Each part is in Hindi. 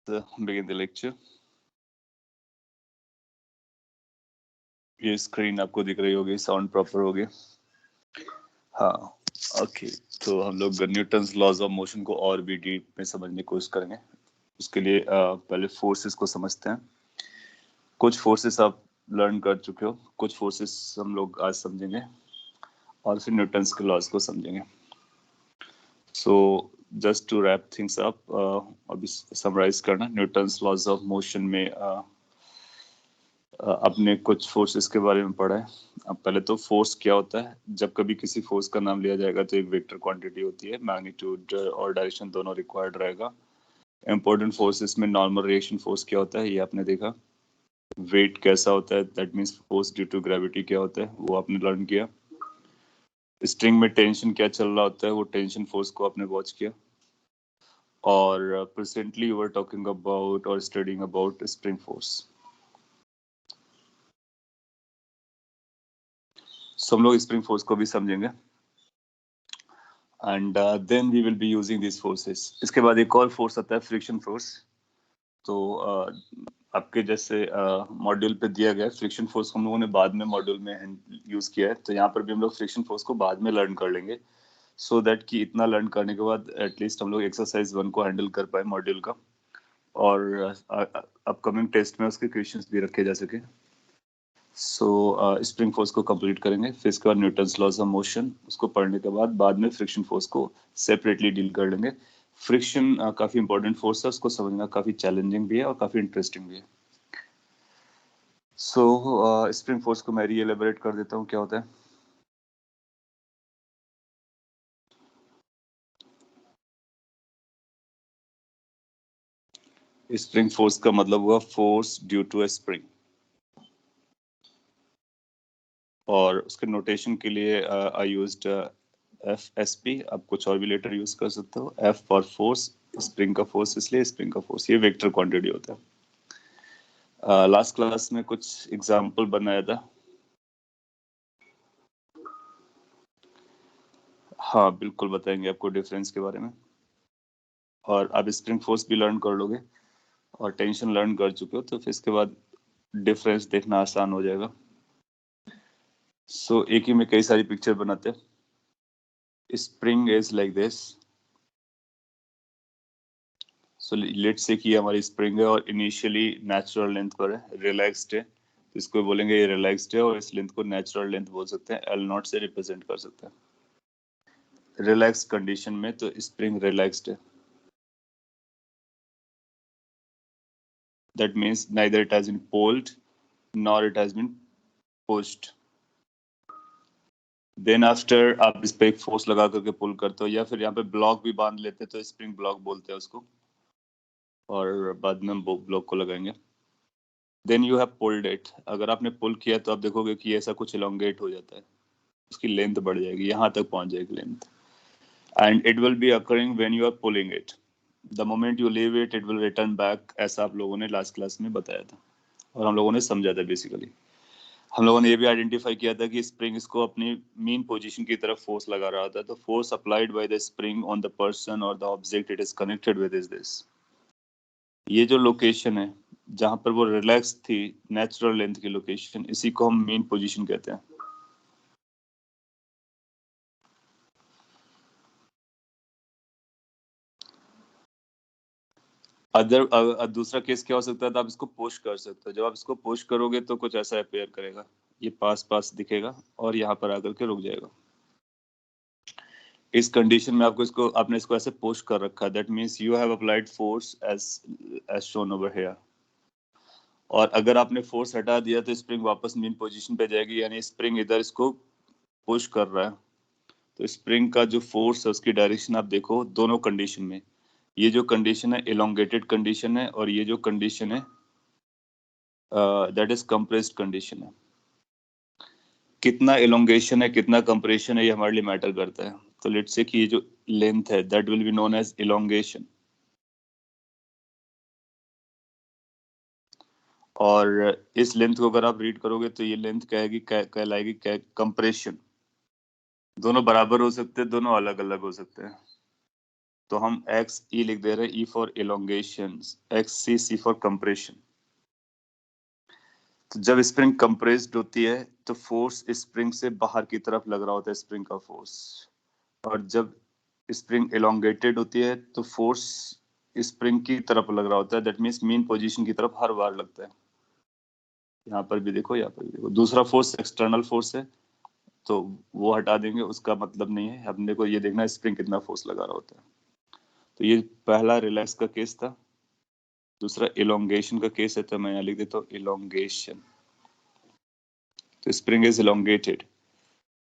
begin the lecture. ये स्क्रीन आपको दिख रही होगी, साउंड प्रॉपर होगी। हाँ, ओके। तो हम लोग न्यूटन्स लॉज ऑफ मोशन को और भी डीप में समझने की कोशिश करेंगे। उसके लिए पहले फोर्सेस को समझते हैं। कुछ फोर्सेस आप लर्न कर चुके हो, कुछ फोर्सेस हम लोग आज समझेंगे और फिर न्यूटन्स के लॉज को समझेंगे। So just to wrap things up, अभी समराइज करना, न्यूटन्स लॉज ऑफ मोशन में अपने कुछ फोर्सेस के बारे में पढ़ा है। अब पहले तो फोर्स क्या होता है। जब कभी किसी फोर्स का नाम लिया जाएगा तो एक वेक्टर क्वांटिटी होती है, मैग्नीट्यूड और डायरेक्शन दोनों रिक्वायर्ड रहेगा। इंपॉर्टेंट फोर्सेस में नॉर्मल रिएक्शन फोर्स क्या होता है ये आपने देखा। वेट कैसा होता है, that means force due to gravity क्या होता है वो आपने लर्न किया। स्ट्रिंग में टेंशन क्या चल रहा होता है, वो टेंशन फोर्स को आपने वॉच किया। और presently you are talking about और studying about spring force. So हम लोग स्प्रिंग फोर्स को भी समझेंगे and then we will be using this forces. इसके बाद एक और फोर्स आता है, फ्रिक्शन फोर्स। तो आपके जैसे मॉड्यूल पे दिया गया फ्रिक्शन फोर्स को हम लोगों ने बाद में मॉड्यूल में यूज किया है, तो यहाँ पर भी हम लोग फ्रिक्शन फोर्स को बाद में लर्न कर लेंगे, सो दैट कि इतना लर्न करने के बाद एटलीस्ट हम लोग एक्सरसाइज 1 को हैंडल कर पाए मॉड्यूल का, और अपकमिंग टेस्ट में उसके क्वेश्चंस भी रखे जा सके। सो स्प्रिंग फोर्स को कंप्लीट करेंगे, फिर इसके बाद न्यूटन्स लॉज ऑफ मोशन, उसको पढ़ने के बाद में फ्रिक्शन फोर्स को सेपरेटली डील कर लेंगे। फ्रिक्शन काफी इंपॉर्टेंट फोर्स है, उसको समझना काफी चैलेंजिंग भी है और काफी इंटरेस्टिंग भी है। सो स्प्रिंग फोर्स को मैं रीएलेबोरेट कर देता हूँ क्या होता है। स्प्रिंग फोर्स का मतलब हुआ force due to a spring, और उसके नोटेशन के लिए आई यूज्ड FSP। आप कुछ और भी लेटर यूज कर सकते हो। F फॉर फोर्स, स्प्रिंग का फोर्स, इसलिए स्प्रिंग का फोर्स ये वेक्टर क्वांटिटी होता है। लास्ट क्लास में कुछ एग्जांपल बनाया था। हाँ बिल्कुल बताएंगे आपको डिफरेंस के बारे में, और आप स्प्रिंग फोर्स भी लर्न कर लोगे और टेंशन लर्न कर चुके हो, तो फिर इसके बाद डिफरेंस देखना आसान हो जाएगा। सो एक ही में कई सारी पिक्चर बनाते हैं। Spring is like this. So let's से कि हमारी स्प्रिंग है और इनिशियली नेचुरल लेंथ पर है, रिलैक्स्ड है, तो इसको बोलेंगे ये रिलैक्स्ड है, और इस लेंथ को नेचुरल लेंथ बोल सकते हैं, L0 से रिप्रेजेंट कर सकते हैं। रिलैक्स कंडीशन में तो स्प्रिंग रिलैक्स्ड है, that means neither it has been pulled nor it has been pushed. Then after आप इस पे एक फोर्स लगा करके पुल करते हो, या फिर यहाँ पे ब्लॉक भी बांध लेते हैं, तो स्प्रिंग ब्लॉक बोलते हैं उसको, और बाद में हम ब्लॉक को लगाएंगे। Then you have pulled it. अगर आपने पुल किया तो आप देखोगे कि ऐसा कुछ इलोंगेट हो जाता है, उसकी लेंथ बढ़ जाएगी, यहाँ तक पहुंच जाएगी length, and it will be occurring when you are pulling it. The moment you leave it, it will return back, ऐसा आप लोगों ने लास्ट क्लास में बताया था और हम लोगों ने समझा था। बेसिकली हम लोगों ने ये भी आइडेंटिफाई किया था कि स्प्रिंग इसको अपनी मीन पोजीशन की तरफ फोर्स लगा रहा था, तो force applied by the spring on the person और the object it is connected with is this. ये जो लोकेशन है जहां पर वो रिलैक्स थी, नेचुरल लेंथ की लोकेशन, इसी को हम मीन पोजीशन कहते हैं। दूसरा केस क्या हो सकता है, तो आप इसको पुश कर सकते हो। जब आप इसको पुश करोगे तो कुछ ऐसा अपेयर करेगा, ये पास पास दिखेगा और यहाँ पर आकर के रुक जाएगा। इस कंडीशन में आपने इसको ऐसे पुश कर रखा है, that means you have applied force as shown over here. और अगर आपने फोर्स हटा दिया तो स्प्रिंग वापस मीन पोजीशन पे जाएगी, यानी स्प्रिंग इधर इसको पुश कर रहा है। तो स्प्रिंग का जो फोर्स है उसकी डायरेक्शन आप देखो दोनों कंडीशन में। ये जो कंडीशन है इलोंगेटेड कंडीशन है, और ये जो कंडीशन है दैट इज कंप्रेस्ड कंडीशन है। कितना इलोंगेशन है कितना कंप्रेशन है ये हमारे लिए मैटर करता है। तो लेट्स से कि ये जो लेंथ है that will be known as elongation, और इस लेंथ को अगर आप रीड करोगे तो ये लेंथ कहलाएगी कंप्रेशन। दोनों बराबर हो सकते हैं, दोनों अलग अलग हो सकते हैं। तो हम एक्स ई लिख दे रहे हैं, E for elongation, X C C for compression. तो जब स्प्रिंग कंप्रेस्ड होती है तो फोर्स स्प्रिंग से बाहर की तरफ लग रहा होता है, स्प्रिंग का फोर्स। और जब स्प्रिंग एलोंगेटेड होती है तो फोर्स स्प्रिंग की तरफ लग रहा होता है, दैट मीन्स मीन पोजीशन की तरफ हर बार लगता है। यहाँ पर भी देखो, यहाँ पर भी देखो। दूसरा फोर्स एक्सटर्नल फोर्स है, तो वो हटा देंगे, उसका मतलब नहीं है। हमने को ये देखना है स्प्रिंग कितना फोर्स लगा रहा होता है। तो ये पहला रिलैक्स का केस था। दूसरा इलोंगेशन का केस है, तो मैं यहाँ लिख देता हूँ इलोंगेशन, तो स्प्रिंग इज इलोंगेटेड।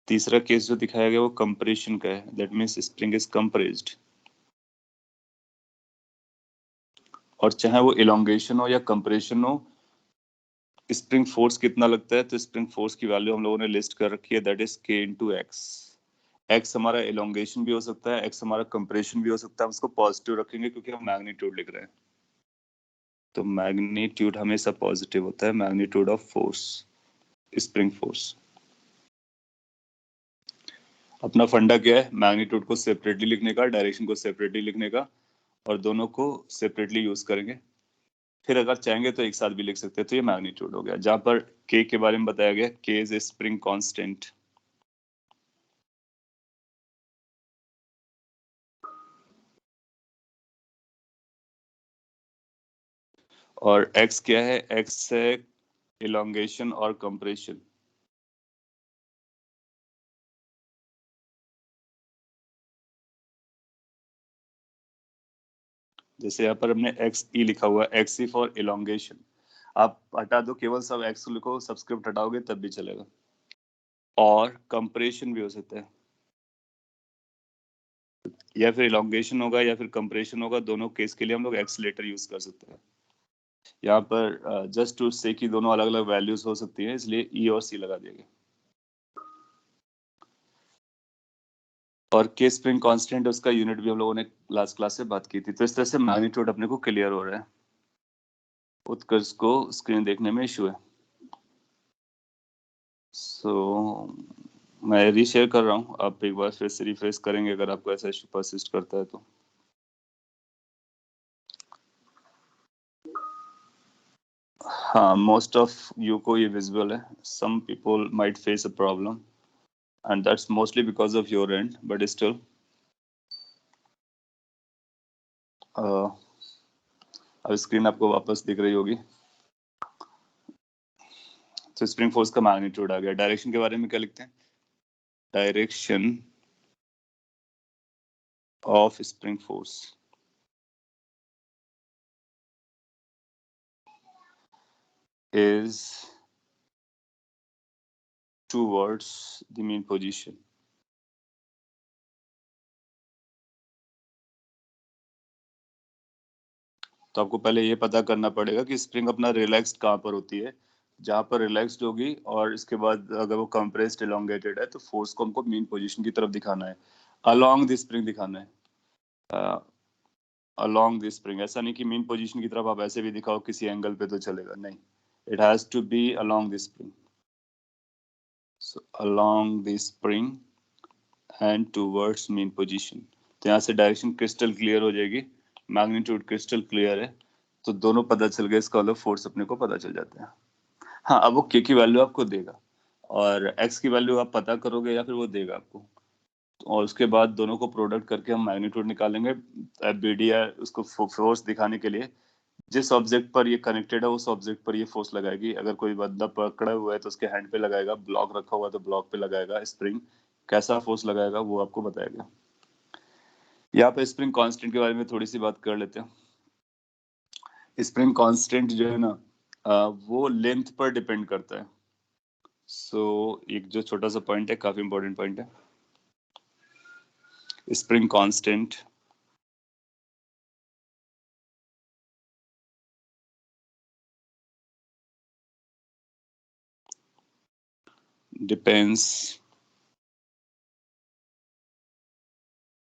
तीसरा केस जो दिखाया गया वो कंप्रेशन का है, that means spring is compressed. और चाहे वो इलोंगेशन हो या कंप्रेशन हो, स्प्रिंग फोर्स कितना लगता है, तो स्प्रिंग फोर्स की वैल्यू हम लोगों ने लिस्ट कर रखी है, that is k into x. X हमारा इलोंगेशन भी हो सकता है, एक्स हमारा कंप्रेशन भी हो सकता है। हम उसको पॉजिटिव रखेंगे क्योंकि हम मैग्नीट्यूड लिख रहे हैं, तो मैग्नीट्यूड हमेशा पॉजिटिव होता है, magnitude of force, spring force. अपना फंडा क्या है, मैग्नीट्यूड को सेपरेटली लिखने का, डायरेक्शन को सेपरेटली लिखने का, और दोनों को सेपरेटली यूज करेंगे। फिर अगर चाहेंगे तो एक साथ भी लिख सकते हैं। तो ये मैग्नीट्यूड हो गया, जहां पर के के बारे में बताया गया, के इज ए स्प्रिंग कांस्टेंट। और एक्स क्या है, एक्स है इलोंगेशन और कंप्रेशन। जैसे यहाँ पर हमने एक्स ई लिखा हुआ है, एक्स ई फॉर इलोंगेशन। आप हटा दो, केवल सब एक्स लिखो, सब्सक्रिप्ट हटाओगे तब भी चलेगा। और कंप्रेशन भी हो सकता है, या फिर इलोंगेशन होगा या फिर कंप्रेशन होगा, दोनों केस के लिए हम लोग एक्सलेटर यूज कर सकते हैं। यहाँ पर जस्ट टू से कि दोनों अलग अलग वैल्यूज हो सकती हैं, इसलिए ई और सी लगा दिया गया। और के स्प्रिंग कांस्टेंट, उसका यूनिट भी हम लोगों ने लास्ट क्लास से बात की थी। तो इस तरह से मैग्नीट्यूड अपने को क्लियर हो रहा है। उत्कर्ष को स्क्रीन देखने में इशू है, सो मैं रीशेयर कर रहा हूँ, आप एक बार फिर से रिफ्रेश करेंगे अगर आपको ऐसा इशू परसिस्ट करता है तो। हाँ, मोस्ट ऑफ यू को ये विजिबल है, some people might face a problem and that's mostly because of your end, but still अब स्क्रीन आपको वापस दिख रही होगी। तो स्प्रिंग फोर्स का मैग्नीट्यूड आ गया। डायरेक्शन के बारे में क्या लिखते हैं, direction of spring force is towards the mean position. तो आपको पहले ये पता करना पड़ेगा कि स्प्रिंग अपना रिलैक्स्ड कहाँ पर होती है। जहां पर रिलैक्स्ड होगी और इसके बाद अगर वो कंप्रेस्ड एलोंगेटेड है, तो फोर्स को हमको मीन पोजीशन की तरफ दिखाना है, अलोंग द स्प्रिंग दिखाना है, अलोंग द स्प्रिंग। ऐसा नहीं कि मीन पोजीशन की तरफ आप ऐसे भी दिखाओ किसी एंगल पे तो चलेगा, नहीं, it has to be along the spring. So along the spring and towards mean position. तो यहाँ से डायरेक्शन क्रिस्टल क्लियर हो जाएगी, मैग्नीट्यूड क्रिस्टल क्लियर है, तो दोनों पता चल गए, इसका मतलब फोर्स अपने को पता चल जाता है। हाँ, अब वो के की वैल्यू आपको देगा और एक्स की वैल्यू आप पता करोगे या फिर वो देगा आपको, और उसके बाद दोनों को प्रोडक्ट करके हम मैग्नीट्यूड निकालेंगे। बीडीआर उसको फोर्स दिखाने के लिए, जिस ऑब्जेक्ट पर ये कनेक्टेड है उस ऑब्जेक्ट पर ये फोर्स लगाएगी। अगर कोई बंदा पकड़ा हुआ है तो उसके हैंड पे लगाएगा, ब्लॉक रखा हुआ है तो ब्लॉक पे लगाएगा, स्प्रिंग कैसा फोर्स लगाएगा वो आपको बताएगा। यहाँ पे स्प्रिंग कांस्टेंट के बारे में थोड़ी सी बात कर लेते हैं। स्प्रिंग कांस्टेंट जो है ना, वो लेंथ पर डिपेंड करता है। सो एक जो छोटा सा पॉइंट है, काफी इंपॉर्टेंट पॉइंट है, spring constant depends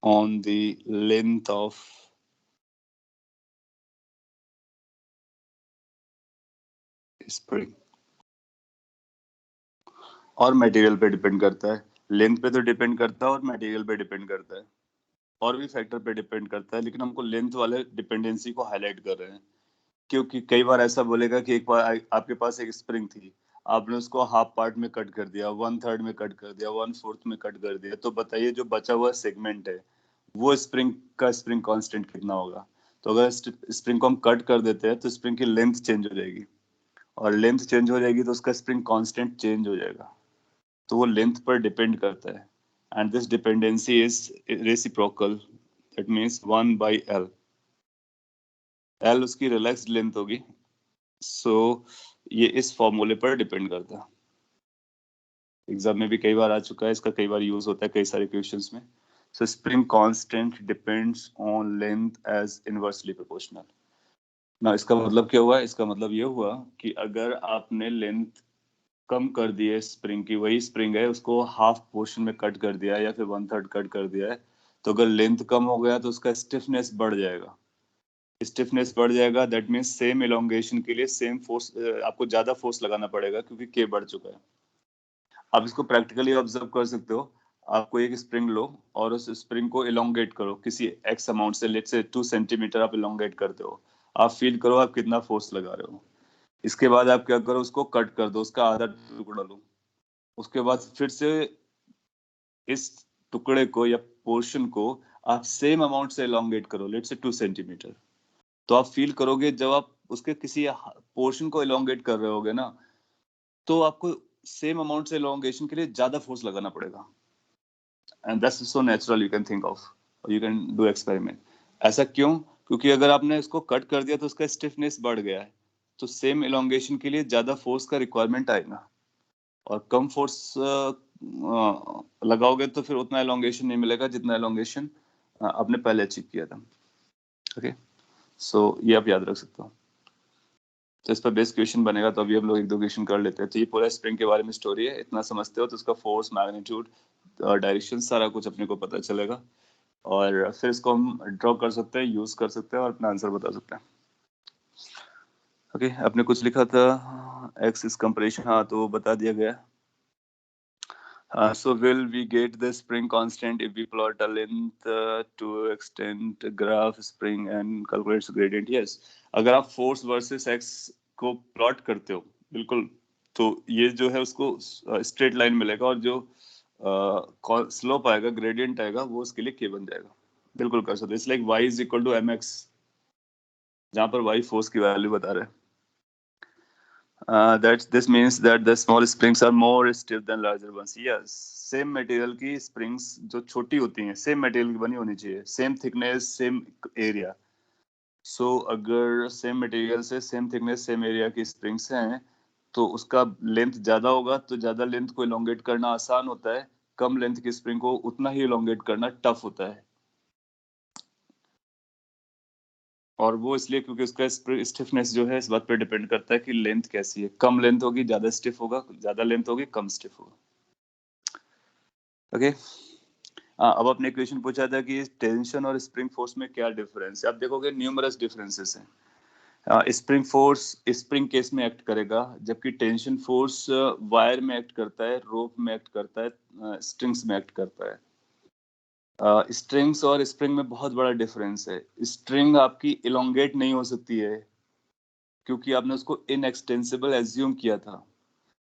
on the length of spring। और मटेरियल पे डिपेंड करता है, लेंथ पे तो डिपेंड करता है और मटेरियल पे डिपेंड करता है। और भी फैक्टर पे डिपेंड करता है, लेकिन हमको लेंथ वाले डिपेंडेंसी को हाईलाइट कर रहे हैं, क्योंकि कई बार ऐसा बोलेगा कि एक बार आपके पास एक स्प्रिंग थी, आपने उसको हाफ पार्ट में कट कर दिया, 1/3 में कट कर दिया, 1/4 में कट कर दिया, तो बताइए जो बचा हुआ सेगमेंट है वो स्प्रिंग कांस्टेंट कितना होगा? तो अगर स्प्रिंग को हम कट कर देते हैं तो स्प्रिंग की लेंथ चेंज हो जाएगी, और लेंथ चेंज हो जाएगी तो उसका स्प्रिंग कांस्टेंट चेंज हो जाएगा। तो वो लेंथ पर डिपेंड करता है, and this dependency is reciprocal, that means 1/L। L उसकी रिलैक्स्ड लेंथ होगी, सो ये इस फॉर्मूले पर डिपेंड करता है। एग्जाम में भी कई बार आ चुका है, इसका कई बार यूज होता है कई सारे क्वेश्चंस में। So spring constant depends on length as inversely proportional. ना इसका मतलब क्या हुआ? इसका मतलब ये हुआ कि अगर आपने लेंथ कम कर दी है स्प्रिंग की, वही स्प्रिंग है, उसको हाफ पोर्शन में कट कर दिया है या फिर 1/3 कट कर दिया है, तो अगर लेंथ कम हो गया तो उसका स्टिफनेस बढ़ जाएगा। स्टिफनेस बढ़ जाएगा, दैट मीन्स सेम इलोंगेशन के लिए सेम फोर्स, आपको ज्यादा फोर्स लगाना पड़ेगा क्योंकि के बढ़ चुका है। आप इसको प्रैक्टिकली ऑब्जर्व कर सकते हो। आपको एक स्प्रिंग लो और उस स्प्रिंग को इलोंगेट करो किसी एक्स अमाउंट से, लेट्स से 2 सेंटीमीटर आप इलोंगेट करते हो। आप फील करो आप कितना फोर्स लगा रहे हो। इसके बाद आप क्या करो, उसको कट कर दो, उसका आधा टुकड़ा लो। उसके बाद फिर से इस टुकड़े को या पोर्शन को आप सेम अमाउंट से इलोंगेट करो, लेट्स से 2 सेंटीमीटर। तो आप फील करोगे जब आप उसके किसी पोर्शन को इलोंगेट कर रहे होगे ना, तो आपको सेम अमाउंट से इलोंगेशन के लिए ज्यादा फोर्स लगाना पड़ेगा। And that's so natural, you can think of, you can do experiment. ऐसा क्यों? क्योंकि अगर आपने इसको कट कर दिया तो उसका स्टिफनेस बढ़ गया है, तो सेम इलोंगेशन के लिए ज्यादा फोर्स का रिक्वायरमेंट आएगा, और कम फोर्स लगाओगे तो फिर उतना एलोंगेशन नहीं मिलेगा जितना एलोंगेशन आपने पहले अचीव किया था। ओके, सो ये आप याद रख सकते हो। तो इस पर बेस्ट क्वेश्चन बनेगा, तो अभी हम लोग एक दो क्वेश्चन कर लेते हैं। तो ये पूरा स्प्रिंग के बारे में स्टोरी है, इतना समझते हो तो उसका फोर्स, मैग्नीट्यूड, डायरेक्शन सारा कुछ अपने को पता चलेगा, और फिर इसको हम ड्रॉ कर सकते हैं, यूज कर सकते हैं और अपना आंसर बता सकते हैं। ओके, आपने कुछ लिखा था एक्स इज कंपरेशन, हाँ तो वो बता दिया गया। So will we get the spring constant if we plot a length to extent graph spring and calculate the gradient? Yes. अगर आप force versus x को plot करते हो, बिल्कुल, तो ये जो है उसको straight line मिलेगा, और जो slope आएगा, gradient आएगा, वो उसके लिए k बन जाएगा। बिल्कुल कर सकते हो। It's like y is equal to mx, जहाँ पर y force की वैल्यू बता रहे हैं। This means that the small springs are more stiff than larger ones. Yes, same material की springs जो छोटी होती हैं, same material की बनी होनी चाहिए, same thickness, same area. So अगर same material से same thickness, same area की springs हैं, तो उसका length ज्यादा होगा, तो ज्यादा length को elongate करना आसान होता है, कम length की spring को उतना ही elongate करना tough होता है। और वो इसलिए क्योंकि उसका स्टिफनेस जो है इस बात पे डिपेंड करता है कि लेंथ कैसी है। कम लेंथ होगी ज्यादा स्टिफ होगा, ज्यादा लेंथ होगी कम स्टिफ होगा। ओके, अब आपने क्वेश्चन पूछा था कि टेंशन और स्प्रिंग फोर्स में क्या डिफरेंस है। आप देखोगे न्यूमरस डिफरेंसेस हैं। स्प्रिंग फोर्स स्प्रिंग केस में एक्ट करेगा, जबकि टेंशन फोर्स वायर में एक्ट करता है, रोप में एक्ट करता है, स्ट्रिंग्स में एक्ट करता है। स्ट्रिंग्स और स्प्रिंग में बहुत बड़ा डिफरेंस है। स्ट्रिंग आपकी इलोंगेट नहीं हो सकती है क्योंकि आपने उसको इनएक्सटेंसिबल एज्यूम किया था,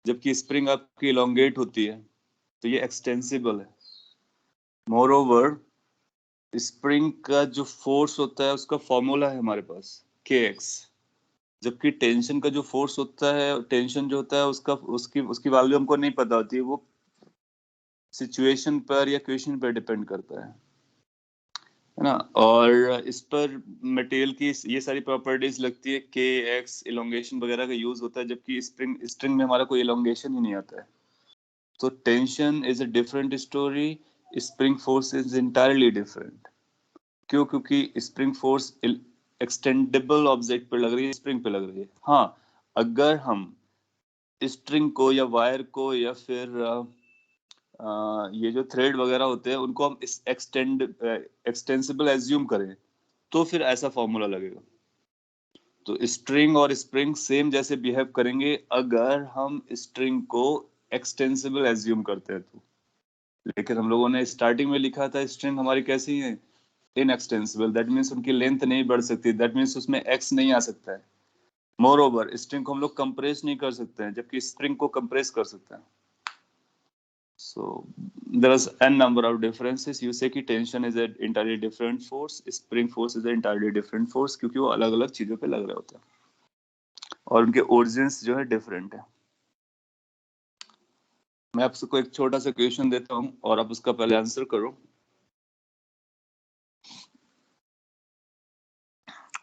जबकि स्प्रिंग आपकी इलोंगेट होती है, तो ये एक्सटेंसिबल है। मोर ओवर, स्प्रिंग का जो फोर्स होता है उसका फॉर्मूला है हमारे पास, के एक्स, जबकि टेंशन का जो फोर्स होता है, टेंशन जो होता है उसका उसकी उसकी वैल्यू हमको नहीं पता होती है, वो सिचुएशन पर या क्वेश्चन पर डिपेंड करता है ना। और इस पर मटेरियल की ये सारी प्रॉपर्टीज लगती है, के एक्स इलोंगेशन वगैरह का यूज होता है, जबकि स्ट्रिंग में हमारा कोई इलोंगेशन ही नहीं आता है। तो tension is a different story, spring force is entirely different. क्यों? क्योंकि स्प्रिंग फोर्स एक्सटेंडेबल ऑब्जेक्ट पर लग रही है, स्प्रिंग पे लग रही है। हाँ, अगर हम स्ट्रिंग को या वायर को या फिर ये जो थ्रेड वगैरह होते हैं उनको हम एक्सटेंसिबल एज्यूम करें, तो फिर ऐसा फॉर्मूला लगेगा। तो स्ट्रिंग और स्प्रिंग सेम जैसे बिहेव करेंगे अगर हम स्ट्रिंग को एक्सटेंसिबल एज्यूम करते हैं तो। लेकिन हम लोगों ने स्टार्टिंग में लिखा था स्ट्रिंग हमारी कैसी है, इनएक्सटेंसिबल, दैट मीन्स उनकी लेंथ नहीं बढ़ सकती, दैट मीन्स उसमें एक्स नहीं आ सकता है। मोर ओवर स्ट्रिंग को हम लोग कंप्रेस नहीं कर सकते हैं, जबकि स्प्रिंग को कंप्रेस कर सकते हैं। So there is n number of differences. You say कि tension is an entirely different force, spring force is an entirely different force, क्योंकि वो अलग अलग चीजों पे लग रहे होते हैं और उनके ओरिजिन्स जो है डिफरेंट है। मैं आपको एक छोटा सा क्वेश्चन देता हूँ और आप उसका पहले आंसर करो,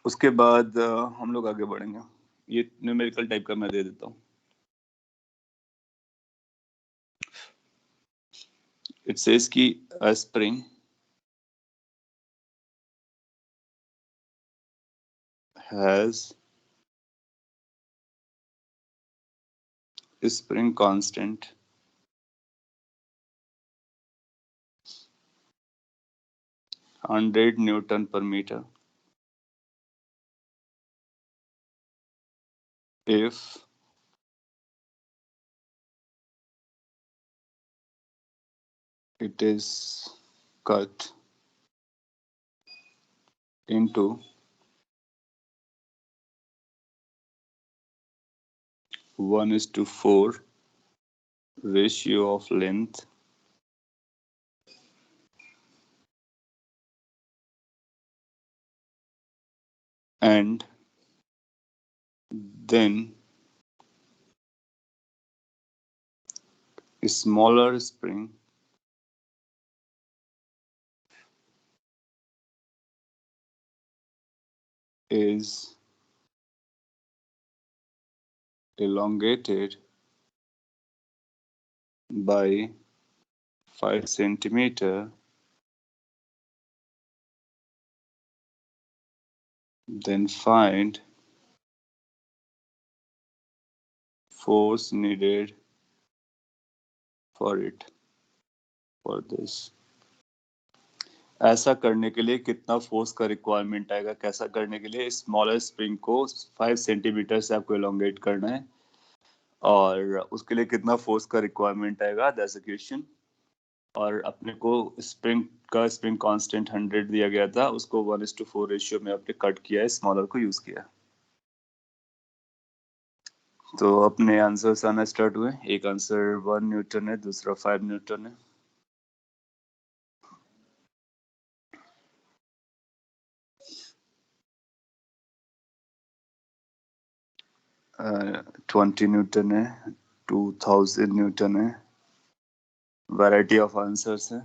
उसके बाद हम लोग आगे बढ़ेंगे। ये न्यूमेरिकल टाइप का मैं दे देता हूँ। इट सेज कि a spring has a spring constant Newton per meter if it is cut into 1:4 ratio of length and then a smaller spring is elongated by 5 centimeter, then find force needed for this। ऐसा करने के लिए कितना फोर्स का रिक्वायरमेंट आएगा, कैसा करने के लिए? स्मॉलर स्प्रिंग को 5 सेंटीमीटर से आपको एलोंगेट करना है और उसके लिए कितना फोर्स का रिक्वायरमेंट आएगा, दैट्स द क्वेश्चन। और अपने को स्प्रिंग कांस्टेंट 100 दिया गया था, उसको 1:4 रेशियो में आपने कट किया है, स्मॉलर को यूज किया। तो अपने आंसर्स आना स्टार्ट हुए। एक आंसर 1 न्यूटन है, दूसरा 5 न्यूटन है। uh, 20 न्यूटन है, 2000 न्यूटन है, वैरायटी ऑफ आंसर्स है।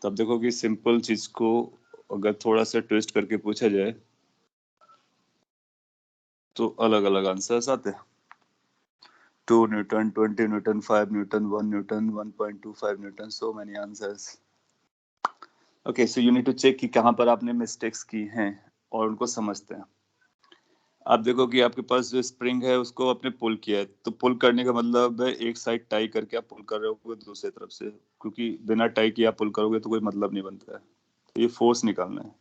तब देखो कि सिंपल चीज को अगर थोड़ा सा ट्विस्ट करके पूछा जाए तो अलग अलग आंसर्स आते हैं। 2 newton, 20 newton, 5 newton, 1 newton, 1.25 newton, so many answers. Okay, so you need to check कि कहाँ पर आपने मिस्टेक्स की हैं और उनको समझते हैं। आप देखो कि आपके पास जो स्प्रिंग है उसको आपने पुल किया है, तो पुल करने का मतलब है एक साइड टाई करके आप पुल कर रहे हो दूसरी तरफ से, क्योंकि बिना टाई किए आप पुल करोगे तो कोई मतलब नहीं बनता है। तो ये फोर्स निकालना है,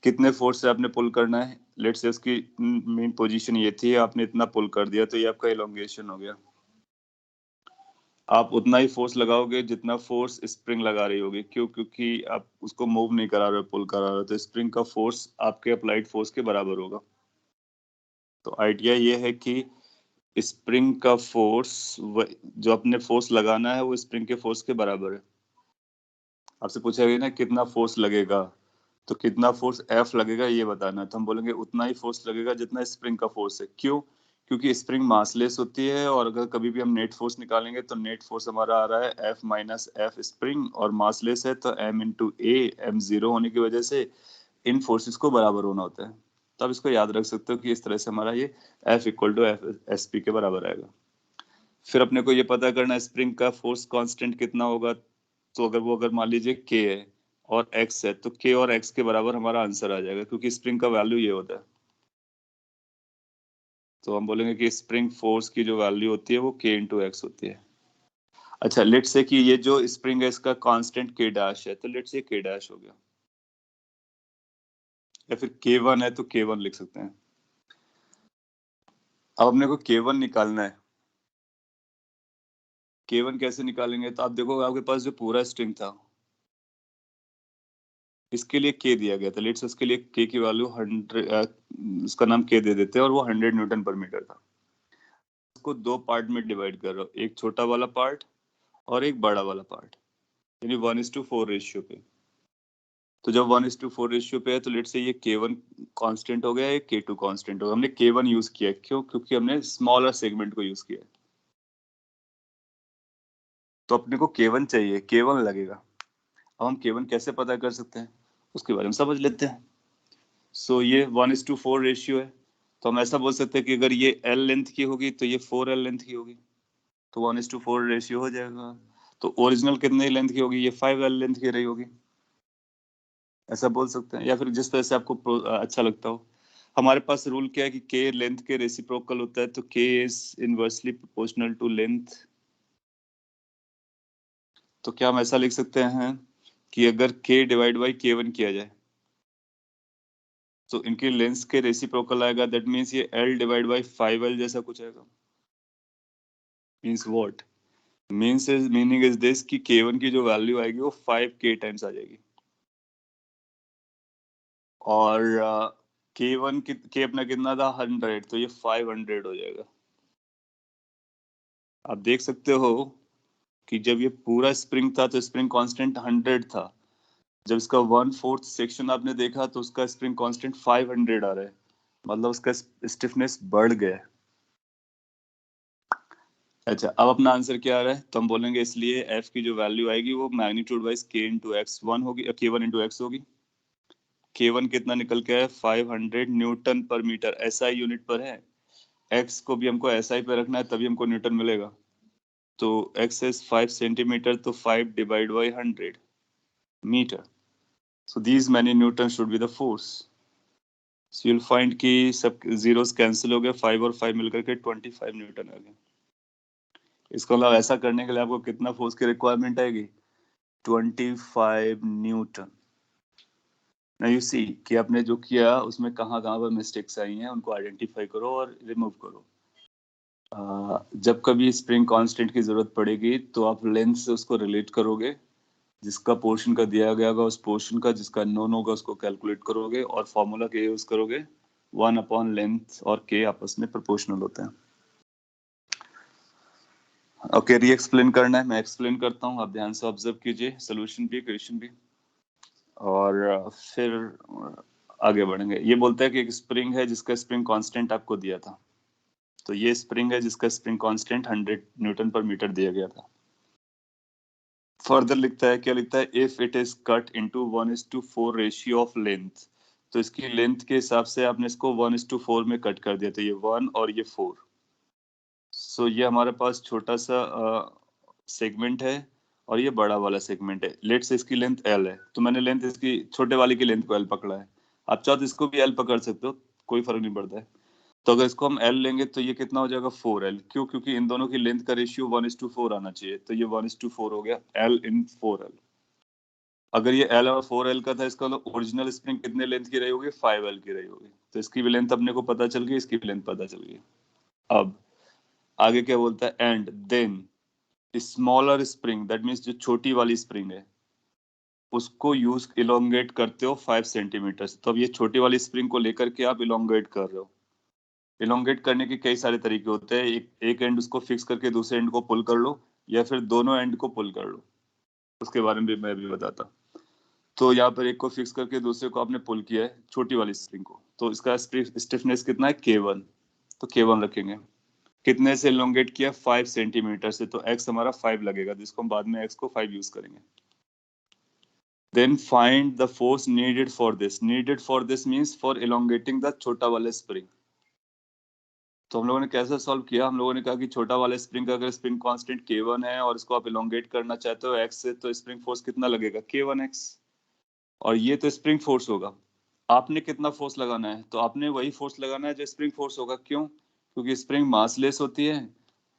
कितने फोर्स से आपने पुल करना है। लेट्स से उसकी मेन पोजीशन ये थी, आपने इतना पुल कर दिया तो ये आपका इलोंगेशन हो गया। आप उतना ही फोर्स लगाओगे जितना फोर्स स्प्रिंग लगा रही होगी, क्यों? क्योंकि आप उसको मूव नहीं करा रहे हो, पुल करा रहे हो, तो स्प्रिंग का फोर्स आपके अप्लाइड फोर्स के बराबर होगा। तो आइडिया ये है कि स्प्रिंग का फोर्स जो अपने फोर्स लगाना है वो स्प्रिंग के फोर्स के बराबर है। आपसे पूछा गया ना कितना फोर्स लगेगा, तो कितना फोर्स एफ लगेगा ये बताना है, तो हम बोलेंगे उतना ही फोर्स लगेगा जितना स्प्रिंग का फोर्स है। क्यों? क्योंकि स्प्रिंग मासलेस होती है और अगर कभी भी हम नेट फोर्स निकालेंगे तो नेट फोर्स हमारा आ रहा है एफ माइनस एफ स्प्रिंग, और मासलेस है तो एम इंटू ए, एम जीरो होने की वजह से इन फोर्सेस को बराबर होना होता है। तब इसको याद रख सकते हो कि इस तरह से हमारा ये F equal to F S P के बराबर आएगा। फिर अपने को ये पता करना है स्प्रिंग का फोर्स कांस्टेंट कितना होगा। तो अगर मान लीजिए के है और एक्स है, तो के और एक्स के बराबर हमारा आंसर आ जाएगा, क्योंकि स्प्रिंग का वैल्यू ये होता है। तो हम बोलेंगे कि स्प्रिंग फोर्स की जो वैल्यू होती है वो के इंटू एक्स होती है। अच्छा, लेट से कि ये जो स्प्रिंग है इसका कांस्टेंट के डैश है, तो लेट से के डैश हो गया, या फिर के वन है तो के वन लिख सकते हैं। अब अपने को के वन निकालना है। के वन कैसे निकालेंगे? तो आप देखो आपके पास जो पूरा स्ट्रिंग था इसके लिए के दिया गया था, लेट्स उसके लिए के की वैल्यू 100, उसका नाम के दे देते हैं, और वो 100 न्यूटन पर मीटर था। इसको दो पार्ट में डिवाइड कर रहा हूँ, एक छोटा वाला पार्ट और एक बड़ा वाला पार्ट, यानी 1:4 रेशियो पे। तो जब 1:4 रेशियो पे है तो लेट्स से ये K1 कांस्टेंट हो गया, ये K2 कांस्टेंट हो गया। हमने K1 यूज किया है, क्यों? क्योंकि हमने स्मॉलर सेगमेंट को यूज किया है, तो अपने को K1 चाहिए, K1 लगेगा। अब हम K1 कैसे पता कर सकते हैं उसके बारे में समझ लेते हैं। सो ये 1:4 रेशियो है, तो हम ऐसा बोल सकते हैं कि अगर ये L लेंथ की होगी तो ये 4L लेंथ की होगी, तो 1:4 रेशियो हो जाएगा। तो ओरिजिनल कितने लेंथ की होगी? ये 5L लेंथ की रही होगी, ऐसा बोल सकते हैं, या फिर जिस तरह से आपको अच्छा लगता हो। हमारे पास रूल क्या है कि K लेंथ के रेसिप्रोकल होता है, तो K is inversely proportional to length. तो क्या हम ऐसा लिख सकते हैं कि अगर K डिवाइड बाई K1 किया जाए तो इनके लेंथ के रेसिप्रोकल आएगा, दैट मीन्स ये L डिवाइड बाई 5L जैसा कुछ आएगा। Means what? Meaning is this कि K1 की जो वैल्यू आएगी वो 5K टाइम्स आ जाएगी, और K1 K अपना कितना था? 100, तो ये 500 हो जाएगा। आप देख सकते हो कि जब ये पूरा स्प्रिंग था तो स्प्रिंग कांस्टेंट 100 था, जब इसका 1/4 सेक्शन आपने देखा तो उसका स्प्रिंग कांस्टेंट 500 आ रहा है, मतलब उसका स्टिफनेस बढ़ गया है। अच्छा, अब अपना आंसर क्या आ रहा है? तो हम बोलेंगे इसलिए एफ की जो वैल्यू आएगी वो मैग्नीट्यूड वाइज के इंटू एक्स वन होगी, K1 इंटू एक्स होगी। K1 कितना निकल के है? 500 न्यूटन पर मीटर, SI यूनिट पर है। एक्स को भी हमको SI पे रखना है, तभी हमको न्यूटन मिलेगा। तो एक्स इज 5 सेंटीमीटर, तो 5 divide by 100 metre. So these many newton should be the force. So you'll find कि सब जीरोस कैंसिल हो गए, 5 और 5 मिलकर के 25 न्यूटन आ गए। इसको मतलब ऐसा करने के लिए आपको कितना फोर्स की रिक्वायरमेंट आएगी? 25 न्यूटन। ना यू सी कि आपने जो किया उसमें कहाँ कहाँ पर मिस्टेक्स आई हैं, उनको आइडेंटिफाई करो और रिमूव करो। जब कभी स्प्रिंग कांस्टेंट की जरूरत पड़ेगी तो आप लेंथ से उसको रिलेट करोगे, जिसका पोर्शन का दिया गया होगा उस पोर्शन का, जिसका नोन होगा उसको कैलकुलेट करोगे, और फॉर्मूला के यूज करोगे। 1/लेंथ और के आपस में प्रोपोर्शनल होते हैं। ओके, री एक्सप्लेन करना है, मैं एक्सप्लेन करता हूँ, आप ध्यान से ऑब्जर्व कीजिए, सोल्यूशन भी क्वेश्चन भी, और फिर आगे बढ़ेंगे। ये बोलता है कि एक स्प्रिंग है जिसका स्प्रिंग कांस्टेंट आपको दिया था, तो ये स्प्रिंग है जिसका स्प्रिंग कांस्टेंट 100 न्यूटन पर मीटर दिया गया था। फर्दर लिखता है, क्या लिखता है? If it is cut into 1:4 ratio of length, तो इसकी लेंथ के हिसाब से आपने इसको 1:4 में कट कर दिया, तो ये 1 और ये 4। सो ये हमारे पास छोटा सा सेगमेंट है और ये बड़ा वाला सेगमेंट है। लेट्स इसकी लेंथ L है, तो मैंने लेंथ इसकी छोटे वाली की लेंथ को L पकड़ा है। आप चाहो तो इसको भी L पकड़ सकते हो, कोई फर्क नहीं पड़ता है। तो अगर इसको हम L लेंगे तो ये कितना हो जाएगा? 4L। क्यों? क्योंकि इन दोनों की लेंथ का रेशियो 1:4 आना चाहिए, तो ये 1:4 हो गया, L इन 4L। अगर ये L और 4L का था, इसका मतलब ओरिजिनल स्प्रिंग कितने लेंथ की रही होगी? 5L की रही होगी, तो इसकी भी लेंथ अपने को पता चल गई, इसकी भी लेंथ पता चल गई। अब आगे क्या बोलता है? And then smaller spring, that means जो छोटी वाली स्प्रिंग है उसको यूज इलोंगेट करते हो 5 सेंटीमीटर से। तो अब ये छोटी वाली स्प्रिंग को लेकर के आप इलोंगेट कर रहे हो। इलोंगेट करने के कई सारे तरीके होते हैं, एक एंड उसको फिक्स करके दूसरे एंड को पुल कर लो, या फिर दोनों एंड को पुल कर लो, उसके बारे में भी मैं भी बताता। तो यहाँ पर एक को फिक्स करके दूसरे को आपने पुल किया है, छोटी वाली स्प्रिंग को, तो इसका स्टिफनेस कितना है? K1, तो K1 रखेंगे। कितने से इलोंगेट किया? 5 सेंटीमीटर से, तो x हमारा 5 लगेगा, जिसको हम बाद में x को 5 यूज करेंगे। Then find the force needed for this. Needed for this means for elongating the छोटा वाला स्प्रिंग। तो हम लोगों ने कैसे सॉल्व किया? हम लोगों ने कहा कि छोटा वाला स्प्रिंग का अगर स्प्रिंग कांस्टेंट K1 है और इसको आप इलोंगेट करना चाहते हो x से, तो स्प्रिंग फोर्स कितना लगेगा? K1x। और ये तो स्प्रिंग फोर्स होगा। आपने कितना फोर्स लगाना है? तो आपने वही फोर्स लगाना है जो स्प्रिंग फोर्स होगा। क्यों? क्योंकि स्प्रिंग मासलेस होती है,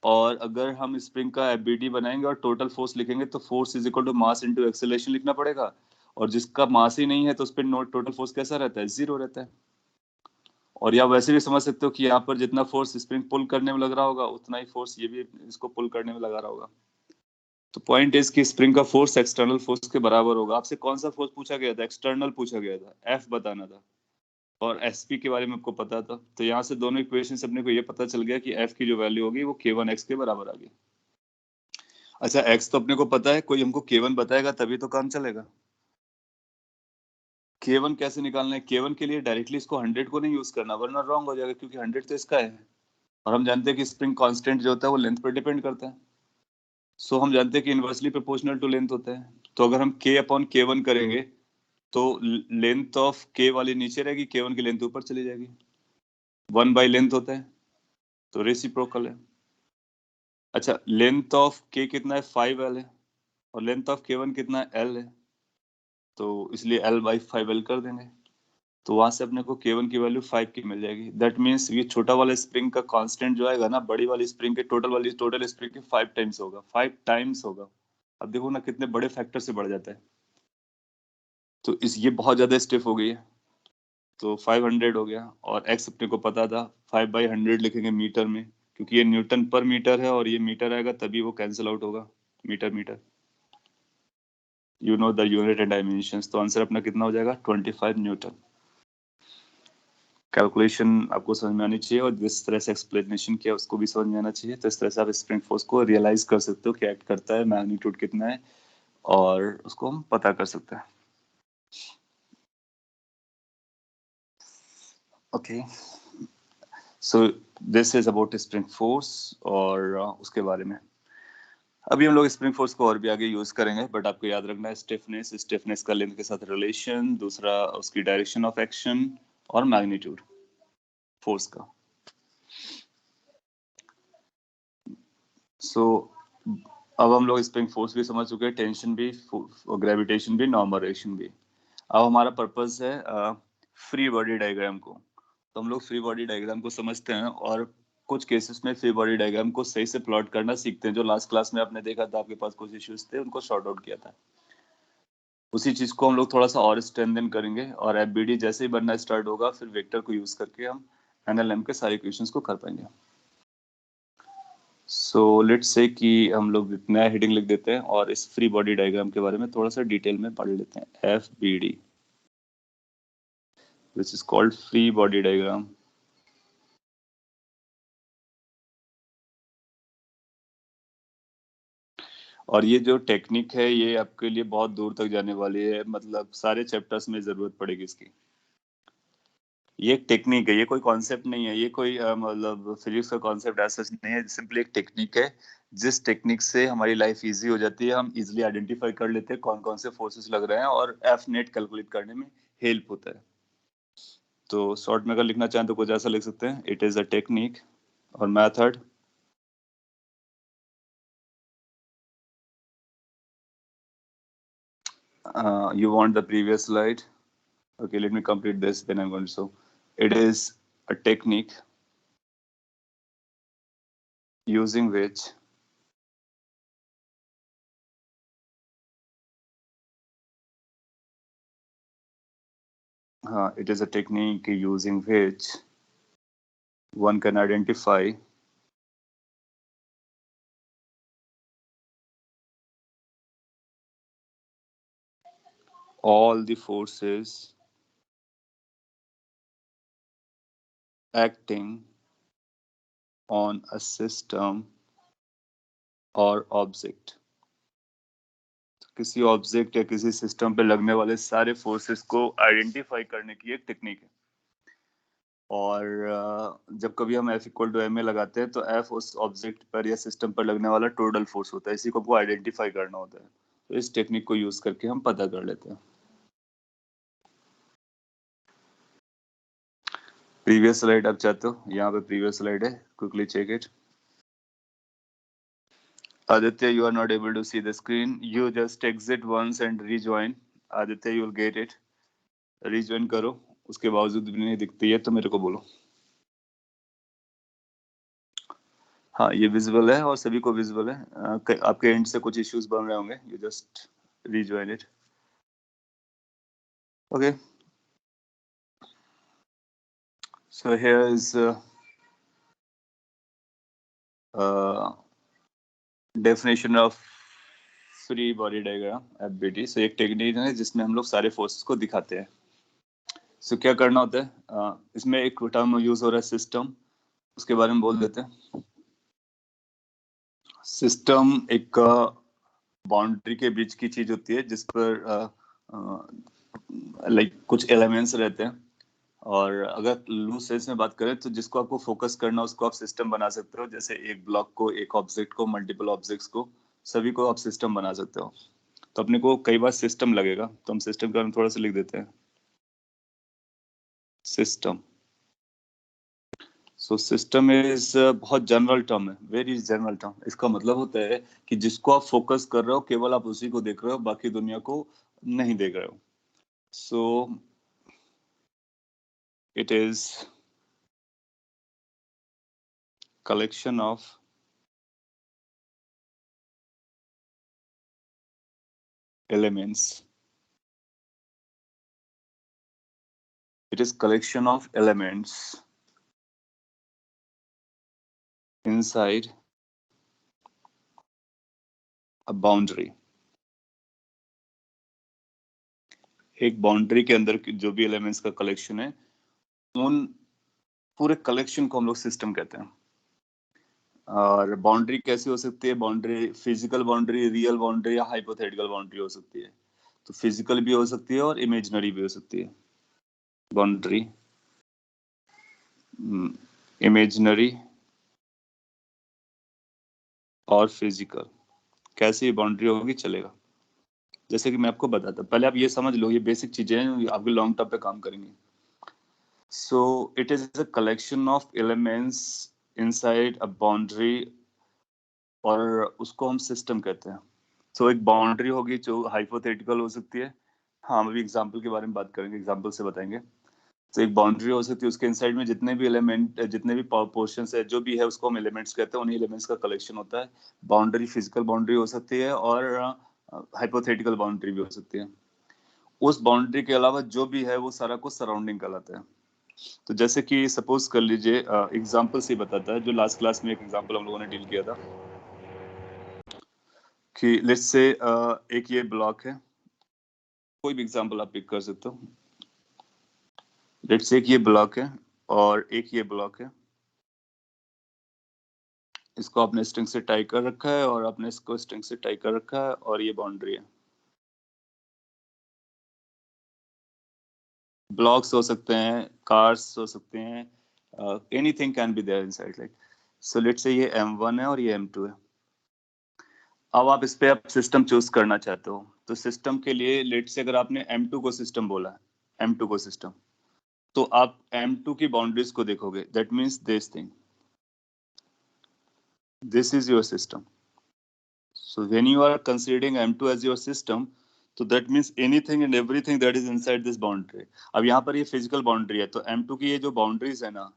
और अगर हम स्प्रिंग का एफबीडी बनाएंगे और टोटल फोर्स लिखेंगे तो force is equal to mass into acceleration लिखना पड़ेगा, और जिसका मास ही नहीं है तो उस पर टोटल फोर्स कैसा रहता है? 0 रहता है। और या वैसे भी समझ सकते हो कि यहाँ पर जितना फोर्स स्प्रिंग पुल करने में लग रहा होगा उतना ही फोर्स ये भी इसको पुल करने में लगा रहा होगा। तो पॉइंट इज कि स्प्रिंग का फोर्स एक्सटर्नल फोर्स के बराबर होगा। आपसे कौन सा फोर्स पूछा गया था? एक्सटर्नल पूछा गया था, एफ बताना था, और एसपी के बारे में आपको पता था। तो यहाँ से दोनों इक्वेशन से अपने को ये पता चल गया कि एफ की जो वैल्यू होगी वो k1x के बराबर आ गई। अच्छा, एक्स तो अपने को पता है, कोई हमको k1 बताएगा तभी तो काम चलेगा। k1 कैसे निकालना है? k1 के लिए डायरेक्टली इसको 100 को नहीं यूज करना, वरना रॉन्ग हो जाएगा, क्योंकि 100 तो इसका है, और हम जानते हैं कि स्प्रिंग कांस्टेंट जो होता है वो लेंथ पर डिपेंड करता है। सो हम जानते हैं कि इनवर्सली प्रोपोर्शनल टू लेंथ होता है। तो अगर हम k अपॉन k1 करेंगे तो लेंथ ऑफ k वाली नीचे रहेगी, k1 की लेंथ ऊपर चली जाएगी। 1 बाई लेंथ होता है, तो रेसिप्रोकल है। अच्छा, लेंथ ऑफ k कितना है? 5l है, और लेंथ ऑफ k1 कितना है? l है, तो इसलिए l बाई 5l कर देंगे। तो वहां से अपने को k1 की वैल्यू 5 की मिल जाएगी। दैट मीन्स ये छोटा वाला स्प्रिंग का कांस्टेंट जो आएगा ना, बड़ी वाली स्प्रिंग के टोटल स्प्रिंग के 5 टाइम्स होगा, 5 टाइम्स होगा। अब देखो ना कितने बड़े फैक्टर से बढ़ जाता है। तो इस ये बहुत ज्यादा स्टिफ हो गई है, तो 500 हो गया। और x अपने को पता था, 5/100 लिखेंगे मीटर में, क्योंकि ये न्यूटन पर मीटर है और ये मीटर आएगा तभी वो कैंसिल आउट होगा, metre metre. You know the unit and dimensions. तो आंसर अपना कितना हो जाएगा? 25 न्यूटन। कैलकुलेशन आपको समझ में आनी चाहिए, और जिस तरह से एक्सप्लेनेशन किया उसको भी समझ में आना चाहिए। तो इस तरह से आप स्प्रिंग फोर्स को रियलाइज कर सकते हो कि एक्ट करता है, मैग्नीट्यूड कितना है, और उसको हम पता कर सकते हैं। Okay, so this is about spring force, और उसके बारे में अभी हम लोग स्प्रिंग फोर्स को और भी आगे यूज करेंगे। बट आपको याद रखना है स्टिफनेस, स्टिफनेस का लेंथ के साथ रिलेशन, दूसरा उसकी डायरेक्शन ऑफ एक्शन, और मैग्नीट्यूड फोर्स का। सो अब हम लोग स्प्रिंग फोर्स भी समझ चुके हैं, टेंशन भी, ग्रेविटेशन भी, नॉर्मल रिएक्शन भी। अब हमारा पर्पस है फ्री बॉडी डायग्राम को। तो हम लोग फ्री बॉडी डायग्राम को समझते हैं, और कुछ केसेस में फ्री बॉडी डायग्राम को सही से प्लॉट करना सीखते हैं। जो लास्ट क्लास में आपने देखा था, आपके पास कुछ इश्यूज थे, उनको सॉर्ट आउट किया था। उसी चीज को हम लोग थोड़ा सा और स्ट्रेंथन करेंगे, और एफबीडी जैसे ही बनना स्टार्ट होगा, फिर वेक्टर को यूज करके हम एनएलएम के सारे इक्वेशंस को कर पाएंगे। सो लेट्स से कि हम लोग नया हेडिंग लिख देते हैं, और इस फ्री बॉडी डायग्राम के बारे में थोड़ा सा डिटेल में पढ़ लेते हैं। FBD, which is called free body diagram. और ये जो टेक्निक है, ये आपके लिए बहुत दूर तक जाने वाली है, मतलब सारे चैप्टर्स में जरूरत पड़ेगी इसकी। ये एक टेक्निक है, ये कोई कॉन्सेप्ट नहीं है, ये कोई मतलब फिजिक्स का कॉन्सेप्ट ऐसा नहीं है, सिंपली एक टेक्निक है। जिस टेक्निक से हमारी लाइफ इजी हो जाती है, हम इजिली आइडेंटिफाई कर लेते हैं कौन कौन से फोर्सेस लग रहे हैं, और एफ नेट कैलकुलेट करने में हेल्प होता है। तो शॉर्ट में अगर लिखना चाहें तो कुछ ऐसा लिख सकते हैं, इट इज अ टेक्निक और method you want the previous slide? Okay, let me complete this, then I'm going to show. It is a technique using which it is a technique using which one can identify all the forces acting on a system or object. किसी ऑब्जेक्ट या किसी सिस्टम पे लगने वाले सारे फोर्सेस को आइडेंटिफाई करने की एक टेक्निक है। और जब कभी हम F equal to M A लगाते हैं, तो F उस ऑब्जेक्ट पर या सिस्टम पर लगने वाला टोटल फोर्स होता है, इसी को हमको आइडेंटिफाई करना होता है। तो इस टेक्निक को यूज करके हम पता कर लेते हैं। प्रीवियस स्लाइड आप चाहते हो? यहाँ पे प्रीवियस स्लाइड है, quickly check it. Aditya, you are not able to see the screen. You just exit once and rejoin. Aditya, you will get it. Rejoin करो, उसके बावजूद भी नहीं दिखती है तो मेरे को बोलो। हाँ, ये विजिबल है और सभी को विजिबल है। आपके एंड से कुछ इश्यूज बन रहे होंगे, you just rejoin it. Okay, so here is definition of free body diagram FBD। सो एक टेक्निक है जिसमें हम लोग सारे फोर्सेस को दिखाते हैं। सो क्या करना होता है, इसमें एक टर्म यूज हो रहा है सिस्टम, उसके बारे में बोल देते हैं। सिस्टम एक बाउंड्री के बीच की चीज होती है जिस पर लाइक कुछ एलिमेंट्स रहते हैं, और अगर लूज सेंस में बात करें तो जिसको आपको फोकस करना उसको आप सिस्टम बना सकते हो। जैसे एक ब्लॉक को, एक ऑब्जेक्ट को, मल्टीपल ऑब्जेक्ट्स को, सभी को आप सिस्टम बना सकते हो। तो अपने को कई बार सिस्टम लगेगा, तो हम सिस्टम के बारे में थोड़ा सा लिख देते हैं। सिस्टम, सो सिस्टम इज बहुत जनरल टर्म है, वेरी जनरल टर्म। इसका मतलब होता है कि जिसको आप फोकस कर रहे हो केवल आप उसी को देख रहे हो, बाकी दुनिया को नहीं देख रहे हो। So it is collection of elements. It is collection of elements inside a boundary. एक बाउंड्री के अंदर जो भी एलिमेंट्स का कलेक्शन है, उन पूरे कलेक्शन को हम लोग सिस्टम कहते हैं। और बाउंड्री कैसी हो सकती है? Boundary physical boundary, real boundary या हाइपोथेटिकल बाउंड्री हो सकती है। तो फिजिकल भी हो सकती है और इमेजिनरी भी हो सकती है बाउंड्री। इमेजिनरी और फिजिकल, कैसी बाउंड्री होगी चलेगा। जैसे कि मैं आपको बताता, पहले आप ये समझ लो, ये बेसिक चीजें हैं, आपके लॉन्ग टर्म पे काम करेंगे। So it is a collection of elements inside a boundary, और उसको हम सिस्टम कहते हैं। सो एक बाउंड्री होगी जो हाइपोथेटिकल हो सकती है। हाँ, हम अभी एग्जांपल के बारे में बात करेंगे, एग्जांपल से बताएंगे। तो एक बाउंड्री हो सकती है, उसके इनसाइड में जितने भी एलिमेंट, जितने भी पोर्शंस है, जो भी है, उसको हम एलिमेंट्स कहते हैं। उन्हीं एलिमेंट्स का कलेक्शन होता है। बाउंड्री फिजिकल बाउंड्री हो सकती है और हाइपोथेटिकल बाउंड्री भी हो सकती है। उस बाउंड्री के अलावा जो भी है वो सारा कुछ सराउंडिंग कहलाता है। तो जैसे कि सपोज कर लीजिए, एग्जांपल से बताता है, जो लास्ट क्लास में एक एग्जांपल हम लोगों ने डील किया था कि लेट्स से एक ये ब्लॉक है, कोई भी एग्जांपल आप पिक कर सकते हो। लेट्स से एक ये ब्लॉक है और एक ये ब्लॉक है, इसको आपने स्ट्रिंग से टाई कर रखा है और आपने इसको स्ट्रिंग से टाई कर रखा है, और ये बाउंड्री है। ब्लॉक्स हो सकते हैं, कार्स हो सकते हैं, anything can be there inside, like so let's say ये M1 है और ये M2 है। अब आप इस पे आप सिस्टम चूज करना चाहते हो, तो सिस्टम के लिए लेट से अगर आपने M2 को सिस्टम बोला है, M2 को सिस्टम, तो आप M2 की बाउंड्रीज को देखोगे। That means this thing, this is your system. So when you are considering M2 as your system, तो that means anything and everything that is inside this boundary. अब यहाँ पर ये फिजिकल बाउंड्री है, तो M2 की ये जो बाउंड्रीज है ना,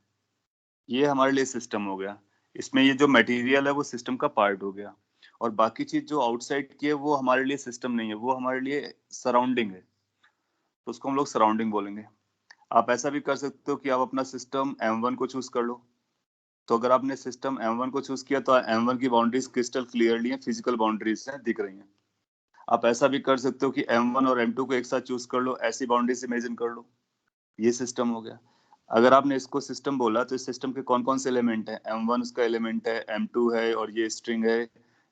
ये हमारे लिए सिस्टम हो गया। इसमें ये जो मटेरियल है वो सिस्टम का पार्ट हो गया, और बाकी चीज जो आउटसाइड की है वो हमारे लिए सिस्टम नहीं है, वो हमारे लिए सराउंडिंग है। तो उसको हम लोग सराउंडिंग बोलेंगे। आप ऐसा भी कर सकते हो कि आप अपना सिस्टम M1 को चूज कर लो। तो अगर आपने सिस्टम M1 को चूज किया तो M1 की बाउंड्रीज क्रिस्टल क्लियरली है, फिजिकल बाउंड्रीज हैं, दिख रही हैं। आप ऐसा भी कर सकते हो कि M1 और M2 को एक साथ चूज कर लो, ऐसी बाउंड्रीज इमेजिन कर लो, ये सिस्टम हो गया। अगर आपने इसको सिस्टम बोला तो इस सिस्टम के कौन कौन से एलिमेंट है? M1 उसका एलिमेंट है, M2 है, और ये स्ट्रिंग है,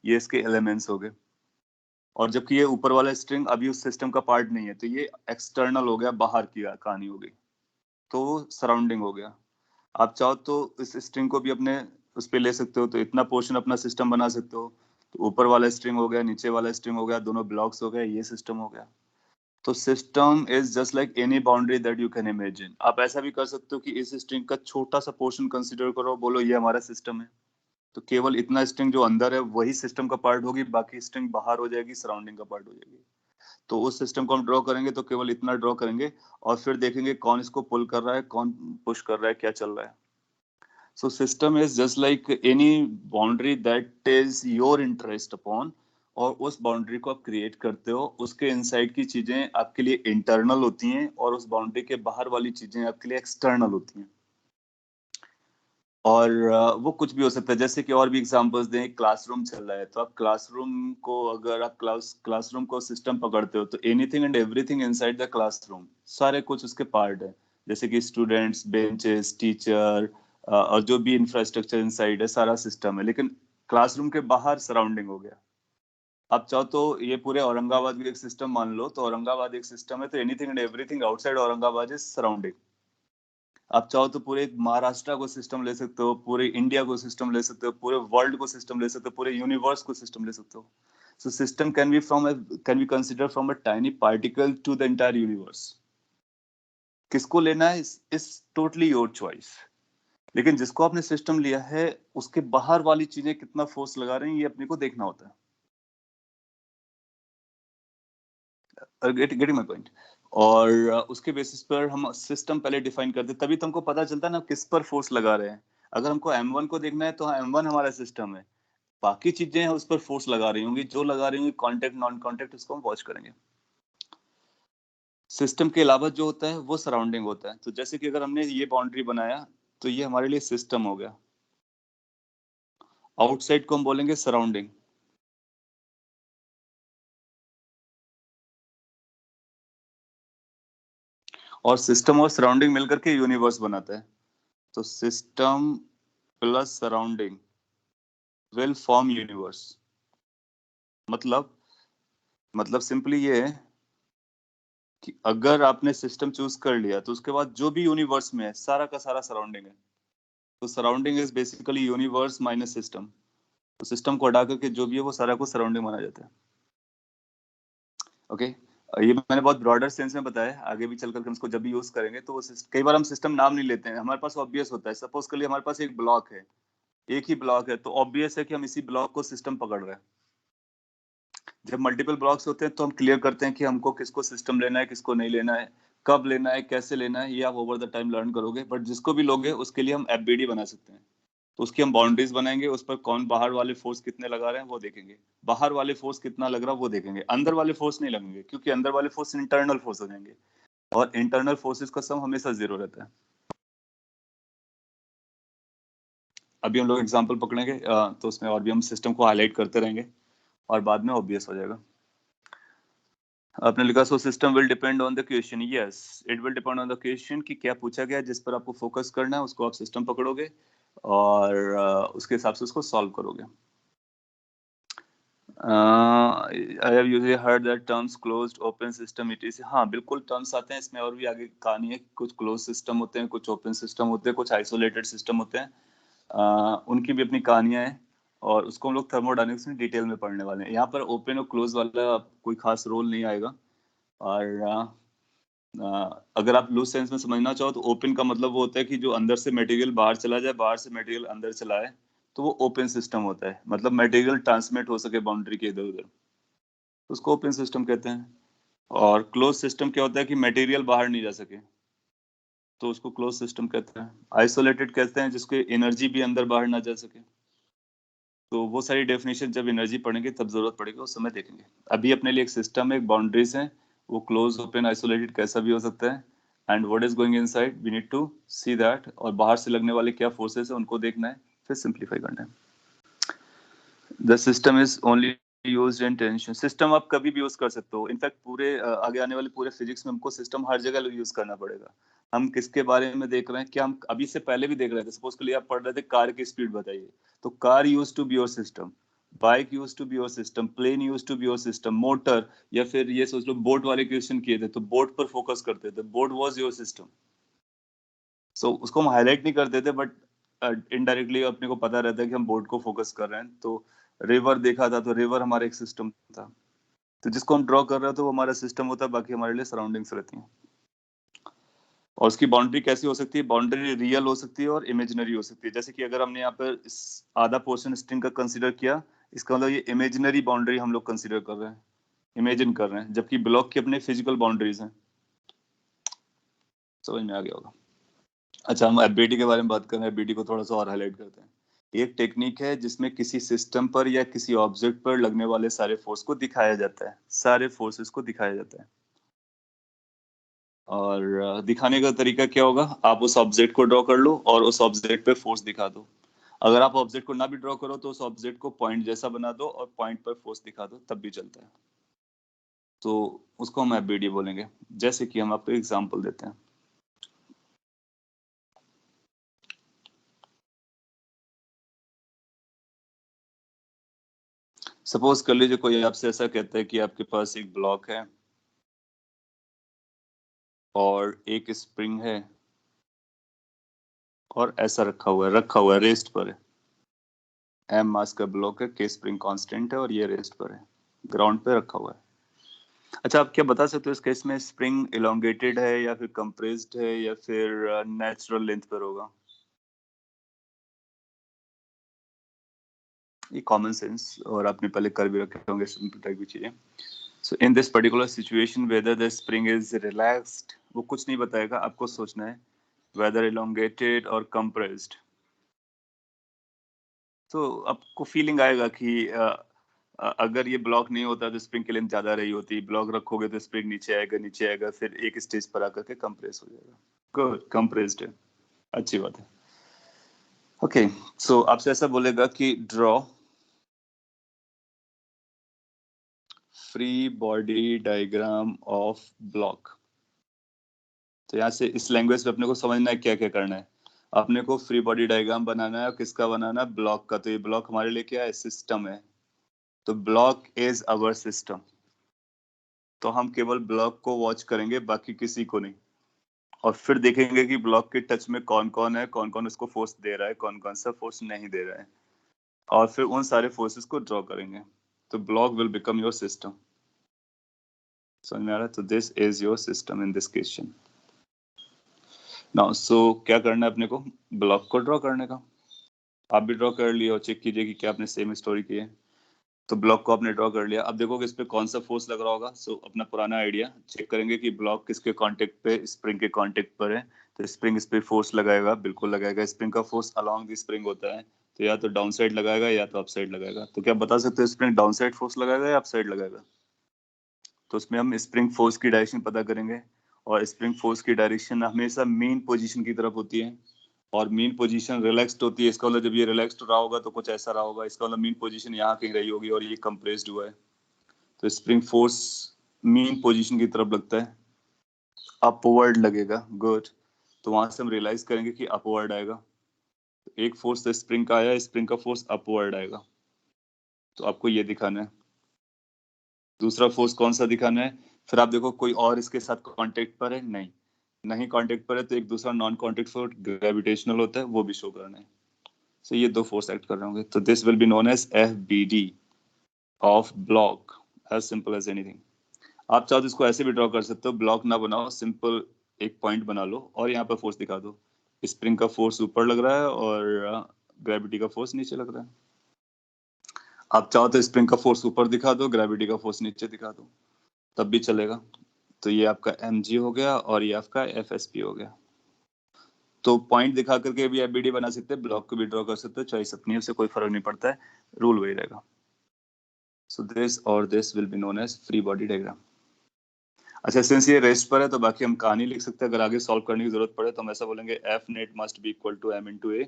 ये इसके एलिमेंट्स हो गए। और जबकि ये ऊपर वाला स्ट्रिंग अभी उस सिस्टम का पार्ट नहीं है, तो ये एक्सटर्नल हो गया, बाहर की कहानी हो गई, तो सराउंडिंग हो गया। आप चाहो तो इस स्ट्रिंग को भी अपने उस पे ले सकते हो, तो इतना पोर्शन अपना सिस्टम बना सकते हो। तो ऊपर वाला स्ट्रिंग हो गया, नीचे वाला स्ट्रिंग हो गया, दोनों ब्लॉक्स हो गए, ये सिस्टम हो गया। तो system is just like any boundary that you can imagine. आप ऐसा भी कर सकते हो कि इस स्ट्रिंग का छोटा सा पोर्शन कंसीडर करो, बोलो ये हमारा सिस्टम है। तो केवल इतना स्ट्रिंग जो अंदर है वही सिस्टम का पार्ट होगी, बाकी स्ट्रिंग बाहर हो जाएगी, सराउंडिंग का पार्ट हो जाएगी। तो उस सिस्टम को हम ड्रॉ करेंगे तो केवल इतना ड्रॉ करेंगे, और फिर देखेंगे कौन इसको पुल कर रहा है, कौन पुश कर रहा है, क्या चल रहा है। So system is just like any boundary that is your interest upon, और उस बाउंड्री को आप क्रिएट करते हो। उसके इनसाइड की चीजें आपके लिए इंटरनल होती हैं, और उस बाउंड्री के बाहर वाली चीजें आपके लिए एक्सटर्नल होती हैं। और वो कुछ भी हो सकता है, जैसे कि और भी एग्जांपल्स दें, क्लासरूम चल रहा है तो आप क्लासरूम को, अगर आप क्लासरूम को सिस्टम पकड़ते हो तो anything and everything inside the classroom, सारे कुछ उसके पार्ट है, जैसे कि स्टूडेंट्स, बेंचेस, टीचर, और जो भी इंफ्रास्ट्रक्चर इनसाइड है सारा सिस्टम है। लेकिन क्लासरूम के बाहर सराउंडिंग हो गया। आप चाहो तो ये पूरे औरंगाबाद भी एक सिस्टम मान लो, तो औरंगाबाद एक सिस्टम है, तो anything and everything outside Aurangabad is surrounding. आप चाहो तो पूरे महाराष्ट्र को सिस्टम ले सकते हो, पूरे इंडिया को सिस्टम ले सकते हो, पूरे वर्ल्ड को सिस्टम ले सकते हो, पूरे यूनिवर्स को सिस्टम ले सकते हो। So system can be consider from a tiny particle to the entire universe. किसको लेना है इस टोटली योर चॉइस। लेकिन जिसको आपने सिस्टम लिया है उसके बाहर वाली चीजें कितना फोर्स लगा रही हैं, ये अपने को देखना होता है। Getting my point. और उसके बेसिस पर हम सिस्टम पहले डिफाइन करते हैं, तभी तुमको पता चलता है ना किस पर फोर्स लगा रहे हैं। अगर हमको M1 को देखना है तो M1 हमारा सिस्टम है, बाकी चीजें हैं उस पर फोर्स लगा रही होंगी, जो लगा रही होंगी कॉन्टेक्ट नॉन कॉन्टेक्ट, उसको हम वॉच करेंगे। सिस्टम के अलावा जो होता है वो सराउंडिंग होता है। तो जैसे कि अगर हमने ये बाउंड्री बनाया तो ये हमारे लिए सिस्टम हो गया, आउटसाइड को हम बोलेंगे सराउंडिंग। और सिस्टम और सराउंडिंग मिलकर के यूनिवर्स बनाता है। तो system plus surrounding will form universe. मतलब सिंपली ये है कि अगर आपने सिस्टम चूज कर लिया तो उसके बाद जो भी यूनिवर्स में है सारा का सारा सराउंडिंग है। तो surrounding is basically universe minus system. तो सिस्टम को हटा करके जो भी है वो सारा को सराउंडिंग माना जाता है। ओके, ये मैंने बहुत ब्रॉडर सेंस में बताया, आगे भी चल करके हम इसको जब भी यूज करेंगे तो वो कई बार हम सिस्टम नाम नहीं लेते हैं, हमारे पास ऑब्वियस होता है। सपोज कर लिया हमारे पास एक ब्लॉक है, एक ही ब्लॉक है, तो ऑब्वियस है कि हम इसी ब्लॉक को सिस्टम पकड़ रहे हैं। जब मल्टीपल ब्लॉक्स होते हैं तो हम क्लियर करते हैं कि हमको किसको सिस्टम लेना है, किसको नहीं लेना है, कब लेना है, कैसे लेना है, ये आप ओवर द टाइम लर्न करोगे। बट जिसको भी लोगे उसके लिए हम एफबीडी बना सकते हैं। तो उसकी हम बाउंड्रीज बनाएंगे, उस पर कौन बाहर वाले फोर्स कितने लगा रहे हैं वो देखेंगे, बाहर वाले फोर्स कितना लग रहा है वो देखेंगे, अंदर वाले फोर्स नहीं लगेंगे क्योंकि अंदर वाले फोर्स इंटरनल फोर्स हो जाएंगे, और इंटरनल फोर्सेस का सम हमेशा जीरो रहता है। अभी हम लोग एग्जांपल पकड़ेंगे, तो उसमें और भी हम सिस्टम को हाईलाइट करते रहेंगे और बाद में ऑब्वियस हो जाएगा। आपने लिखा so system will depend on the question. Yes, it will depend on the question कि क्या पूछा गया, जिस पर आपको फोकस करना है उसको आप सिस्टम पकड़ोगे और उसके हिसाब से उसको सॉल्व करोगे। I have usually heard that terms closed open system etc। हाँ बिल्कुल टर्म्स आते हैं इसमें, और भी आगे कहानी है। कुछ क्लोज सिस्टम होते हैं, कुछ ओपन सिस्टम होते हैं, कुछ आइसोलेटेड सिस्टम होते हैं। उनकी भी अपनी कहानियां हैं और उसको हम लोग थर्मोडायनेमिक्स में डिटेल में पढ़ने वाले हैं। यहाँ पर ओपन और क्लोज वाला कोई खास रोल नहीं आएगा। और अगर आप लूज सेंस में समझना चाहो तो ओपन का मतलब वो होता है कि जो अंदर से मटेरियल बाहर चला जाए, बाहर से मटेरियल अंदर चला है, तो वो ओपन सिस्टम होता है। मतलब मटेरियल ट्रांसमिट हो सके बाउंड्री के इधर उधर, तो उसको ओपन सिस्टम कहते हैं। और क्लोज सिस्टम क्या होता है कि मटेरियल बाहर नहीं जा सके, तो उसको क्लोज सिस्टम कहते हैं। आइसोलेटेड कहते हैं जिसको एनर्जी भी अंदर बाहर ना जा सके। तो वो सारी डेफिनेशन जब एनर्जी पढ़ेंगे तब जरूरत पड़ेगी, उस समय देखेंगे। अभी अपने लिए एक सिस्टम है, एक बाउंड्रीज है, वो क्लोज ओपन आइसोलेटेड कैसा भी हो सकता है। And what is going inside we need to see that, और बाहर से लगने वाले क्या फोर्सेस है उनको देखना है, फिर सिंप्लीफाई करना है। The system is only used in tension. System आप कभी भी यूज कर सकते हो। इनफैक्ट पूरे आगे आने वाले पूरे फिजिक्स में हमको सिस्टम हर जगह यूज करना पड़ेगा। हम किसके बारे में देख रहे हैं, क्या हम अभी से पहले भी देख रहे थे। सपोज के लिए आप पढ़ रहे थे कार की स्पीड बताइए, तो car use to be your system, bike use to be your system, plane use to be your system, motor, या फिर ये सोच लो बोट वाले क्वेश्चन किए थे तो बोट पर फोकस करते थे, बोट वॉज योर सिस्टम। सो उसको हम हाईलाइट नहीं करते थे, बट इनडायरेक्टली अपने को पता रहता है कि हम बोर्ड को फोकस कर रहे हैं। तो रिवर देखा था तो रिवर हमारा एक सिस्टम था। तो जिसको हम ड्रॉ कर रहे हो तो वो हमारा सिस्टम होता है, बाकी हमारे लिए सराउंडिंग्स रहती हैं। और उसकी बाउंड्री कैसी हो सकती है, बाउंड्री रियल हो सकती है और इमेजिनरी हो सकती है। जैसे कि अगर हमने यहाँ पर आधा पोर्शन स्ट्रिंग का कंसीडर किया, इसका मतलब ये इमेजिनरी बाउंड्री हम लोग कंसीडर कर रहे हैं, इमेजिन कर रहे हैं, जबकि ब्लॉक की अपने फिजिकल बाउंड्रीज हैं। समझ में आ गया होगा। अच्छा, हम एफबीडी के बारे में बात कर रहे हैं, एफबीडी को थोड़ा सा और हाईलाइट करते हैं। एक टेक्निक है जिसमें किसी सिस्टम पर या किसी ऑब्जेक्ट पर लगने वाले सारे फोर्स को दिखाया जाता है, सारे फोर्सेस को दिखाया जाता है। और दिखाने का तरीका क्या होगा, आप उस ऑब्जेक्ट को ड्रॉ कर लो और उस ऑब्जेक्ट पे फोर्स दिखा दो। अगर आप ऑब्जेक्ट को ना भी ड्रॉ करो तो उस ऑब्जेक्ट को पॉइंट जैसा बना दो और पॉइंट पर फोर्स दिखा दो, तब भी चलता है। तो उसको हम एफबीडी बोलेंगे। जैसे कि हम आपको एग्जांपल देते हैं। सपोज कर लीजिए कोई आपसे ऐसा कहता है कि आपके पास एक ब्लॉक है और एक स्प्रिंग है और ऐसा रखा हुआ है रेस्ट पर है। एम मास का ब्लॉक है, के स्प्रिंग कांस्टेंट है और ये रेस्ट पर है, ग्राउंड पे रखा हुआ है। अच्छा, आप क्या बता सकते हो इस केस में स्प्रिंग इलोंगेटेड है या फिर कंप्रेस्ड है या फिर नेचुरल लेंथ पर होगा? ये कॉमन सेंस और आपने पहले कर भी रखे होंगे सिंपल टाइप की चीजें। So in this particular situation whether the spring is relaxed, वो कुछ नहीं बताएगा, आपको सोचना है वेदर इलोंगेटेड और कंप्रेस्ड। तो आपको फीलिंग आएगा कि अगर ये ब्लॉक नहीं होता तो स्प्रिंग की लेंथ ज्यादा रही होती, ब्लॉक रखोगे तो स्प्रिंग नीचे आएगा, फिर एक स्टेज पर आकर के कंप्रेस हो जाएगा। गुड, कंप्रेस्ड है, अच्छी बात है। ओके, सो आपसे ऐसा बोलेगा कि draw free body diagram of block. तो यहाँ से इस लैंग्वेज पे अपने को समझना है क्या क्या करना है। अपने को फ्री बॉडी डायग्राम बनाना है, और किसका बनाना है? ब्लॉक का। तो ये ब्लॉक हमारे लिए क्या है? सिस्टम है। तो ब्लॉक इज अवर सिस्टम। तो हम केवल ब्लॉक को वॉच करेंगे, बाकी किसी को नहीं। और फिर देखेंगे कि ब्लॉक के टच में कौन कौन है, कौन कौन उसको फोर्स दे रहा है, कौन कौन सा फोर्स नहीं दे रहा है, और फिर उन सारे फोर्सेस को ड्रॉ करेंगे। तो block will become your system. समझ में आ रहा है? तो this is your system in this question. Now so क्या करना है अपने को? ब्लॉक को ड्रॉ करने का। आप भी ड्रॉ कर लिए और चेक कीजिए कि क्या आपने सेम स्टोरी की है। तो ब्लॉक को आपने ड्रॉ कर लिया, अब देखोगे इस पे कौन सा फोर्स लग रहा होगा। सो अपना पुराना आइडिया चेक करेंगे कि ब्लॉक किसके कांटेक्ट पे? स्प्रिंग के कांटेक्ट पर है। तो स्प्रिंग इस पे फोर्स लगाएगा, बिल्कुल लगाएगा। स्प्रिंग का फोर्स अलोंग द स्प्रिंग होता है, तो या तो डाउन साइड लगाएगा या तो अप साइड लगाएगा। तो क्या बता सकते हो स्प्रिंग डाउन साइड फोर्स लगाएगा या अप साइड लगाएगा? तो उसमें हम स्प्रिंग फोर्स की डायरेक्शन पता करेंगे, और स्प्रिंग फोर्स की डायरेक्शन हमेशा मेन पोजीशन की तरफ होती है, और मेन पोजीशन रिलैक्स्ड होती है। इसका मतलब जब ये रिलैक्स्ड रहा होगा तो कुछ ऐसा रहा होगा, इसका मतलब मेन पोजीशन यहाँ कहीं रही होगी और ये कंप्रेस्ड हुआ है। तो स्प्रिंग फोर्स मेन पोजीशन की तरफ लगता है, अपवर्ड लगेगा। गुड। तो वहां से हम रियलाइज करेंगे कि अपवर्ड आएगा। तो एक फोर्स तो स्प्रिंग का आया, स्प्रिंग का फोर्स अपवर्ड आएगा, तो आपको ये दिखाना है। दूसरा फोर्स कौन सा दिखाना है? फिर आप देखो कोई और इसके साथ कांटेक्ट पर है? नहीं, नहीं कांटेक्ट पर है, तो एक दूसरा नॉन कांटेक्ट फोर्स ग्रेविटेशनल होता है, वो भी शो करना है। सो ये दो फोर्स एक्ट कर रहे होंगे। तो this will be known as F B D of block, as simple as anything. आप चाहो तो इसको ऐसे भी ड्रॉ कर सकते हो, ब्लॉक ना बनाओ, सिंपल एक पॉइंट बना लो और यहाँ पर फोर्स दिखा दो। स्प्रिंग का फोर्स ऊपर लग रहा है और ग्रेविटी का फोर्स नीचे लग रहा है। आप चाहो तो स्प्रिंग का फोर्स ऊपर दिखा दो, ग्रेविटी का फोर्स नीचे दिखा दो, तब भी चलेगा। तो ये आपका एम जी हो गया और ये आपका एफ एस पी हो गया। तो पॉइंट दिखा करके भी एफबीडी बना सकते हैं, ब्लॉक को भी ड्रॉ कर सकते हो, चॉइस अपनी है, उससे कोई फर्क नहीं पड़ता है, रूल वही रहेगा। सो दिस और this will be known as free body diagram. अच्छा, सिंस ये रेस्ट पर है तो बाकी हम कहानी लिख सकते हैं। अगर आगे सॉल्व करने की जरूरत पड़े तो हम ऐसा बोलेंगे F net must be equal to M into A,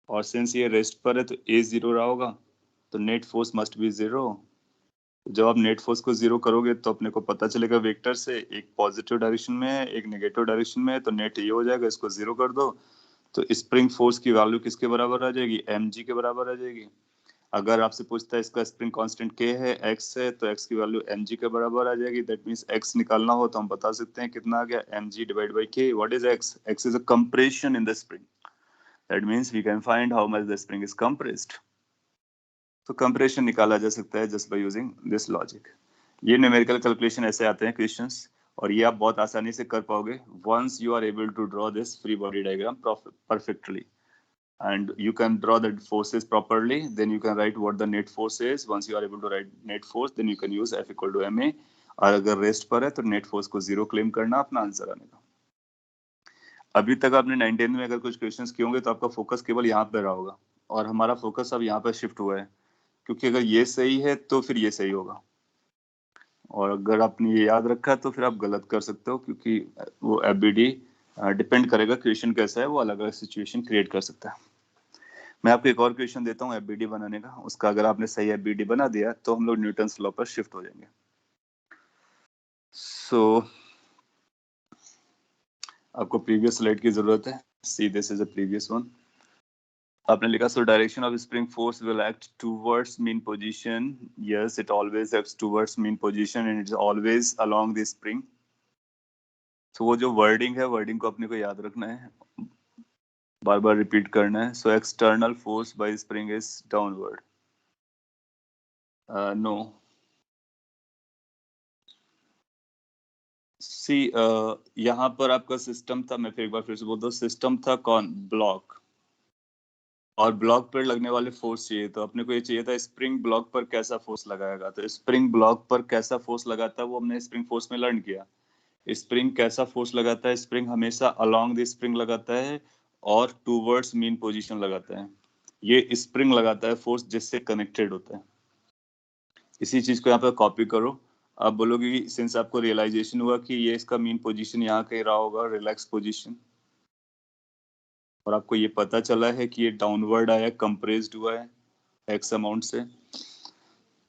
और सिंस ये रेस्ट पर है तो ए जीरो रहा होगा, तो net force must be zero. जब आप नेट फोर्स को जीरो करोगे तो अपने को पता चलेगा वेक्टर से, एक पॉजिटिव डायरेक्शन में है एक नेगेटिव डायरेक्शन में है, तो नेट ये हो जाएगा, इसको जीरो कर दो तो स्प्रिंग फोर्स की वैल्यू किसके बराबर आ जाएगी? एम जी के बराबर आ जाएगी। अगर आपसे पूछता है इसका स्प्रिंग कांस्टेंट के है, एक्स है, तो एक्स की वैल्यू एम जी के बराबर आ जाएगी। दैट मींस एक्स निकालना हो तो हम बता सकते हैं कितना आ गया? M G divide by K. What is X? X is a compression in the spring. That means we can find how much the spring is compressed. तो कंप्रेशन निकाला जा सकता है just by using this logic. ये न्यूमेरिकल कैलकुलेशन ऐसे आते हैं क्वेश्चंस, और ये आप बहुत आसानी से कर पाओगे once you are able to draw this free body diagram perfectly, and you can draw the forces properly. Then you can write what the net force is. Once you are able to write net force, then you can use F equal to ma, और अगर रेस्ट पर है तो नेट फोर्स को जीरो क्लेम करना, अपना आंसर आने का। अभी तक आपने 19 में अगर कुछ क्वेश्चंस किए होंगे तो आपका फोकस केवल यहाँ पे रहा होगा, और हमारा फोकस अब यहाँ पर शिफ्ट हुआ है, क्योंकि अगर ये सही है तो फिर ये सही होगा। और अगर आपने ये याद रखा है तो फिर आप गलत कर सकते हो, क्योंकि वो एफबीडी डिपेंड करेगा क्वेश्चन कैसा है, वो अलग अलग सिचुएशन क्रिएट कर सकता है। मैं आपको एक और क्वेश्चन देता हूँ एफबीडी बनाने का, उसका अगर आपने सही एफबीडी बना दिया तो हम लोग न्यूटन्स लॉ पर शिफ्ट हो जाएंगे। सो आपको प्रीवियस स्लाइड की जरूरत है, see this is a previous one. आपने लिखा so direction of spring force will act towards mean position, yes it always acts towards mean position and it is always along the spring. तो वो जो वर्डिंग है, वर्डिंग को अपने को याद रखना है, बार बार रिपीट करना है। So external force by spring is downward, no. See यहाँ पर आपका सिस्टम था, मैं फिर एक बार फिर से बोलता हूँ, सिस्टम था कौन, ब्लॉक, और ब्लॉक पर लगने वाले फोर्स चाहिए, तो अपने को ये चाहिए था स्प्रिंग ब्लॉक पर कैसा फोर्स लगाएगा। तो स्प्रिंग ब्लॉक पर कैसा फोर्स लगाता है वो हमने स्प्रिंग फोर्स में लर्न किया। स्प्रिंग कैसा फोर्स लगाता है, स्प्रिंग हमेशा अलोंग द स्प्रिंग लगाता है और टूवर्ड्स मीन पोजीशन लगाता है। ये स्प्रिंग लगाता है फोर्स जिससे कनेक्टेड होता है। इसी चीज को यहाँ पे कॉपी करो। आप बोलोगे कि सिंस आपको रियलाइजेशन हुआ कि ये इसका मीन पोजीशन यहाँ कहीं रहा होगा, रिलैक्स पोजीशन, और आपको ये पता चला है कि ये डाउनवर्ड आया, कंप्रेस्ड हुआ है एक्स अमाउंट से,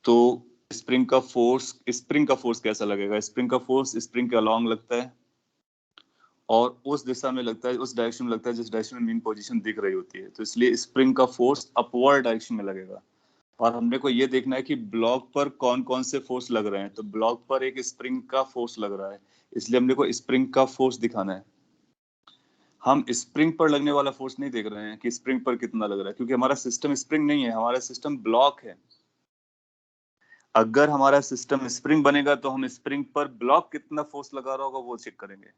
तो स्प्रिंग का फोर्स कैसा लगेगा। स्प्रिंग का फोर्स स्प्रिंग के अलोंग लगता है और उस दिशा में लगता है, उस डायरेक्शन में लगता है जिस डायरेक्शन में मीन पोजीशन दिख रही होती है। तो इसलिए स्प्रिंग का फोर्स अपवर्ड डायरेक्शन में लगेगा। और हमने को ये देखना है कि ब्लॉक पर कौन कौन से फोर्स लग रहे हैं। तो ब्लॉक पर एक स्प्रिंग का फोर्स लग रहा है, इसलिए हमने को स्प्रिंग का फोर्स दिखाना है। हम स्प्रिंग पर लगने वाला फोर्स नहीं देख रहे हैं कि स्प्रिंग पर कितना लग रहा है, क्योंकि हमारा सिस्टम स्प्रिंग नहीं है, हमारा सिस्टम ब्लॉक है। अगर हमारा सिस्टम स्प्रिंग बनेगा तो हम स्प्रिंग पर ब्लॉक कितना फोर्स लगा रहा होगा वो चेक करेंगे,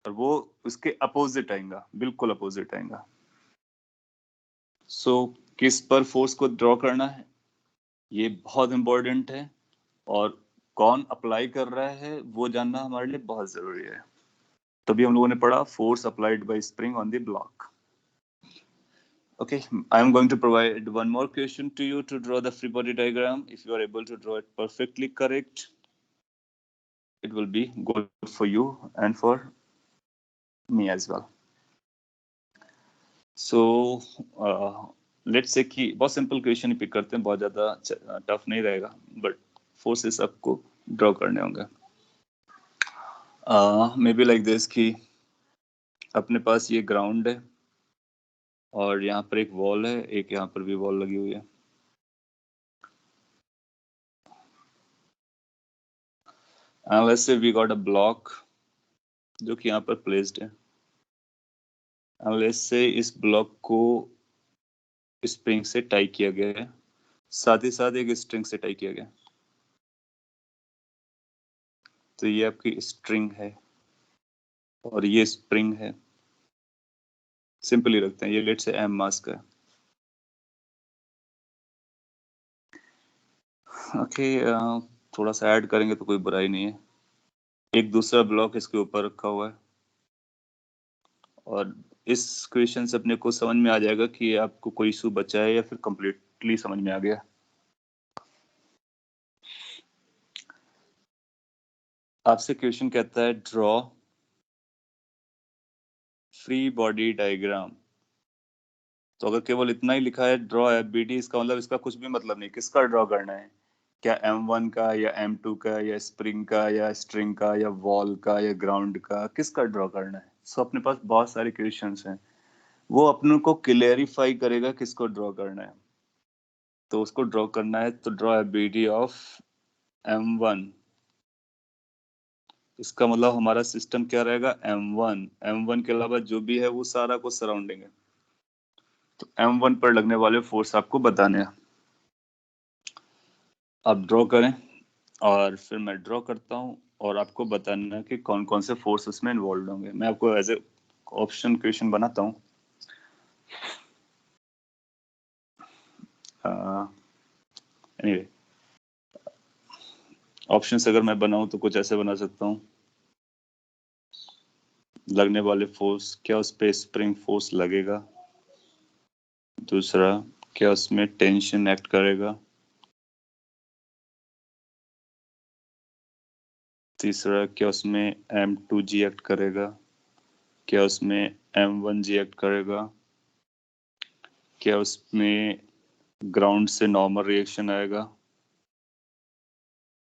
और वो उसके अपोजिट आएगा, बिल्कुल अपोजिट आएगा। सो किस पर फोर्स को ड्रॉ करना है ये बहुत इंपॉर्टेंट है, और कौन अप्लाई कर रहा है वो जानना हमारे लिए बहुत जरूरी है। तभी हम लोगों ने पढ़ा force applied bye spring on the block. Okay, I am going to provide one more question to you to draw the free body diagram. If you are able to draw it perfectly correct, it will be good for you and for me as well. So, let's say कि बहुत सिंपल क्वेश्चन पिक करते हैं, बहुत ज़्यादा टफ नहीं रहेगा, बट फोर्सेस आपको ड्रॉ करने होंगे। मे बी लाइक दिस कि अपने पास ये ग्राउंड है और यहाँ पर एक वॉल है, एक यहाँ पर भी वॉल लगी हुई है। And let's say we got a block जो कि यहाँ पर प्लेस्ड है। And let's say इस ब्लॉक को स्प्रिंग से टाई किया गया है, साथ ही साथ एक स्ट्रिंग से टाई किया गया। तो ये आपकी स्ट्रिंग है और ये स्प्रिंग है। सिंपली रखते हैं, ये लेट से एम मास का है। ओके, थोड़ा सा ऐड करेंगे तो कोई बुराई नहीं है। एक दूसरा ब्लॉक इसके ऊपर रखा हुआ है, और इस क्वेश्चन से अपने को समझ में आ जाएगा कि आपको कोई इशू बचा है या फिर कंप्लीटली समझ में आ गया। आपसे क्वेश्चन कहता है ड्रॉ फ्री बॉडी डायग्राम। तो अगर केवल इतना ही लिखा है ड्रॉ एफबीडी, इसका मतलब इसका कुछ भी मतलब नहीं। किसका ड्रॉ करना है, क्या M1 का या M2 का या स्प्रिंग का या स्ट्रिंग का या वॉल का या ग्राउंड का, किसका ड्रॉ करना है। सो अपने पास बहुत सारे क्वेश्चंस हैं, वो अपने को क्लेरिफाई करेगा किसको ड्रॉ करना है। तो उसको ड्रॉ करना है तो ड्रॉ एफबीडी ऑफ M1। इसका मतलब हमारा सिस्टम क्या रहेगा, M1 के अलावा जो भी है वो सारा कुछ सराउंडिंग है। तो M1 पर लगने वाले फोर्स आपको बताने हैं। आप ड्रॉ करें और फिर मैं ड्रॉ करता हूँ, और आपको बताना है कि कौन कौन से फोर्स उसमें इन्वॉल्व होंगे। मैं आपको एज ए ऑप्शन क्वेश्चन बनाता हूँ। एनीवे, ऑप्शंस अगर मैं बनाऊं तो कुछ ऐसे बना सकता हूँ। लगने वाले फोर्स, क्या उस पे स्प्रिंग फोर्स लगेगा। दूसरा, क्या उसमें टेंशन एक्ट करेगा। तीसरा, क्या उसमें M2G एक्ट करेगा? क्या उसमें M1G एक्ट करेगा? क्या उसमें ग्राउंड से नॉर्मल रिएक्शन आएगा?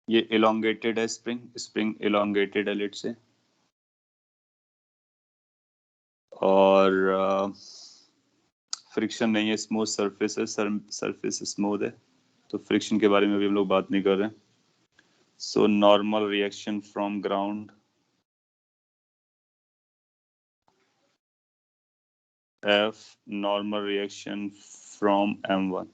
ये इलोंगेटेड है स्प्रिंग इलोंगेटेड है लेट से, और फ्रिक्शन नहीं है, स्मूथ सरफेस है, सरफेस स्मूथ है, तो फ्रिक्शन के बारे में भी हम लोग बात नहीं कर रहे हैं. So normal reaction from ground, F normal reaction from M1.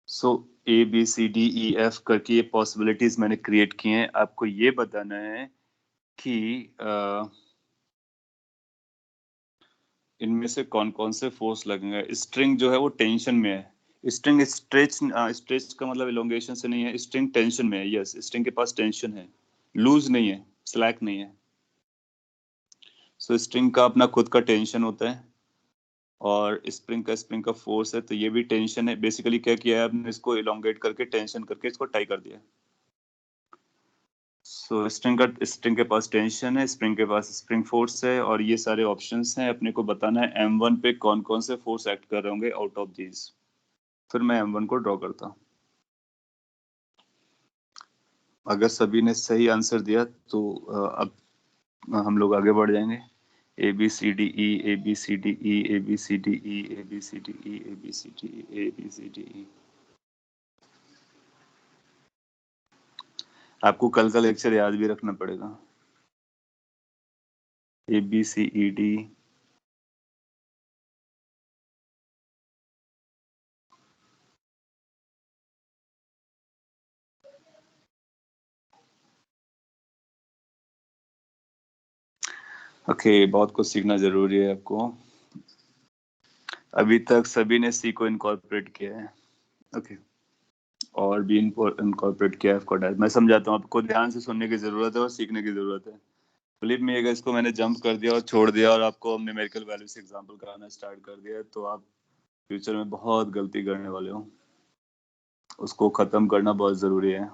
So A B C D E F करके ये पॉसिबिलिटीज मैंने क्रिएट किए हैं. आपको ये बताना है कि इनमें से कौन कौन से फोर्स लगेंगे. स्ट्रिंग जो है वो टेंशन में है. स्ट्रिंग स्ट्रेच का मतलब इलोंगेशन से नहीं है. स्ट्रिंग टेंशन में है. यस, स्ट्रिंग के पास टेंशन है, लूज नहीं है, स्लैक नहीं है. सो स्ट्रिंग का अपना खुद का टेंशन होता है और स्प्रिंग का फोर्स है, तो ये भी टेंशन है. बेसिकली क्या किया है आपने, इसको इलोंगेट करके टेंशन करके इसको टाई कर दिया. सो स्ट्रिंग के पास टेंशन है, स्प्रिंग के पास स्प्रिंग फोर्स है, और ये सारे ऑप्शंस हैं. अपने को बताना है M1 पे कौन कौन से फोर्स एक्ट कर रहे होंगे आउट ऑफ दीज. फिर मैं M1 को ड्रॉ करता हूँ. अगर सभी ने सही आंसर दिया तो अब हम लोग आगे बढ़ जाएंगे. A B C D E A B C D E A B C D E A B C D E A B C D E A B C D E. आपको कल का लेक्चर याद भी रखना पड़ेगा. ABCED. ओके, बहुत कुछ सीखना जरूरी है आपको. अभी तक सभी ने सी को इनकॉर्पोरेट किया है. ओके, और भी इनकॉर्पोरेट किया है. मैं समझाता हूँ, आपको ध्यान से सुनने की जरूरत है और सीखने की जरूरत है. बिलीव मी, अगर इसको मैंने जंप कर दिया और छोड़ दिया और आपको न्यूमेरिकल वैल्यू से एग्जांपल कराना स्टार्ट कर दिया तो आप फ्यूचर में बहुत गलती करने वाले हो. उसको खत्म करना बहुत जरूरी है.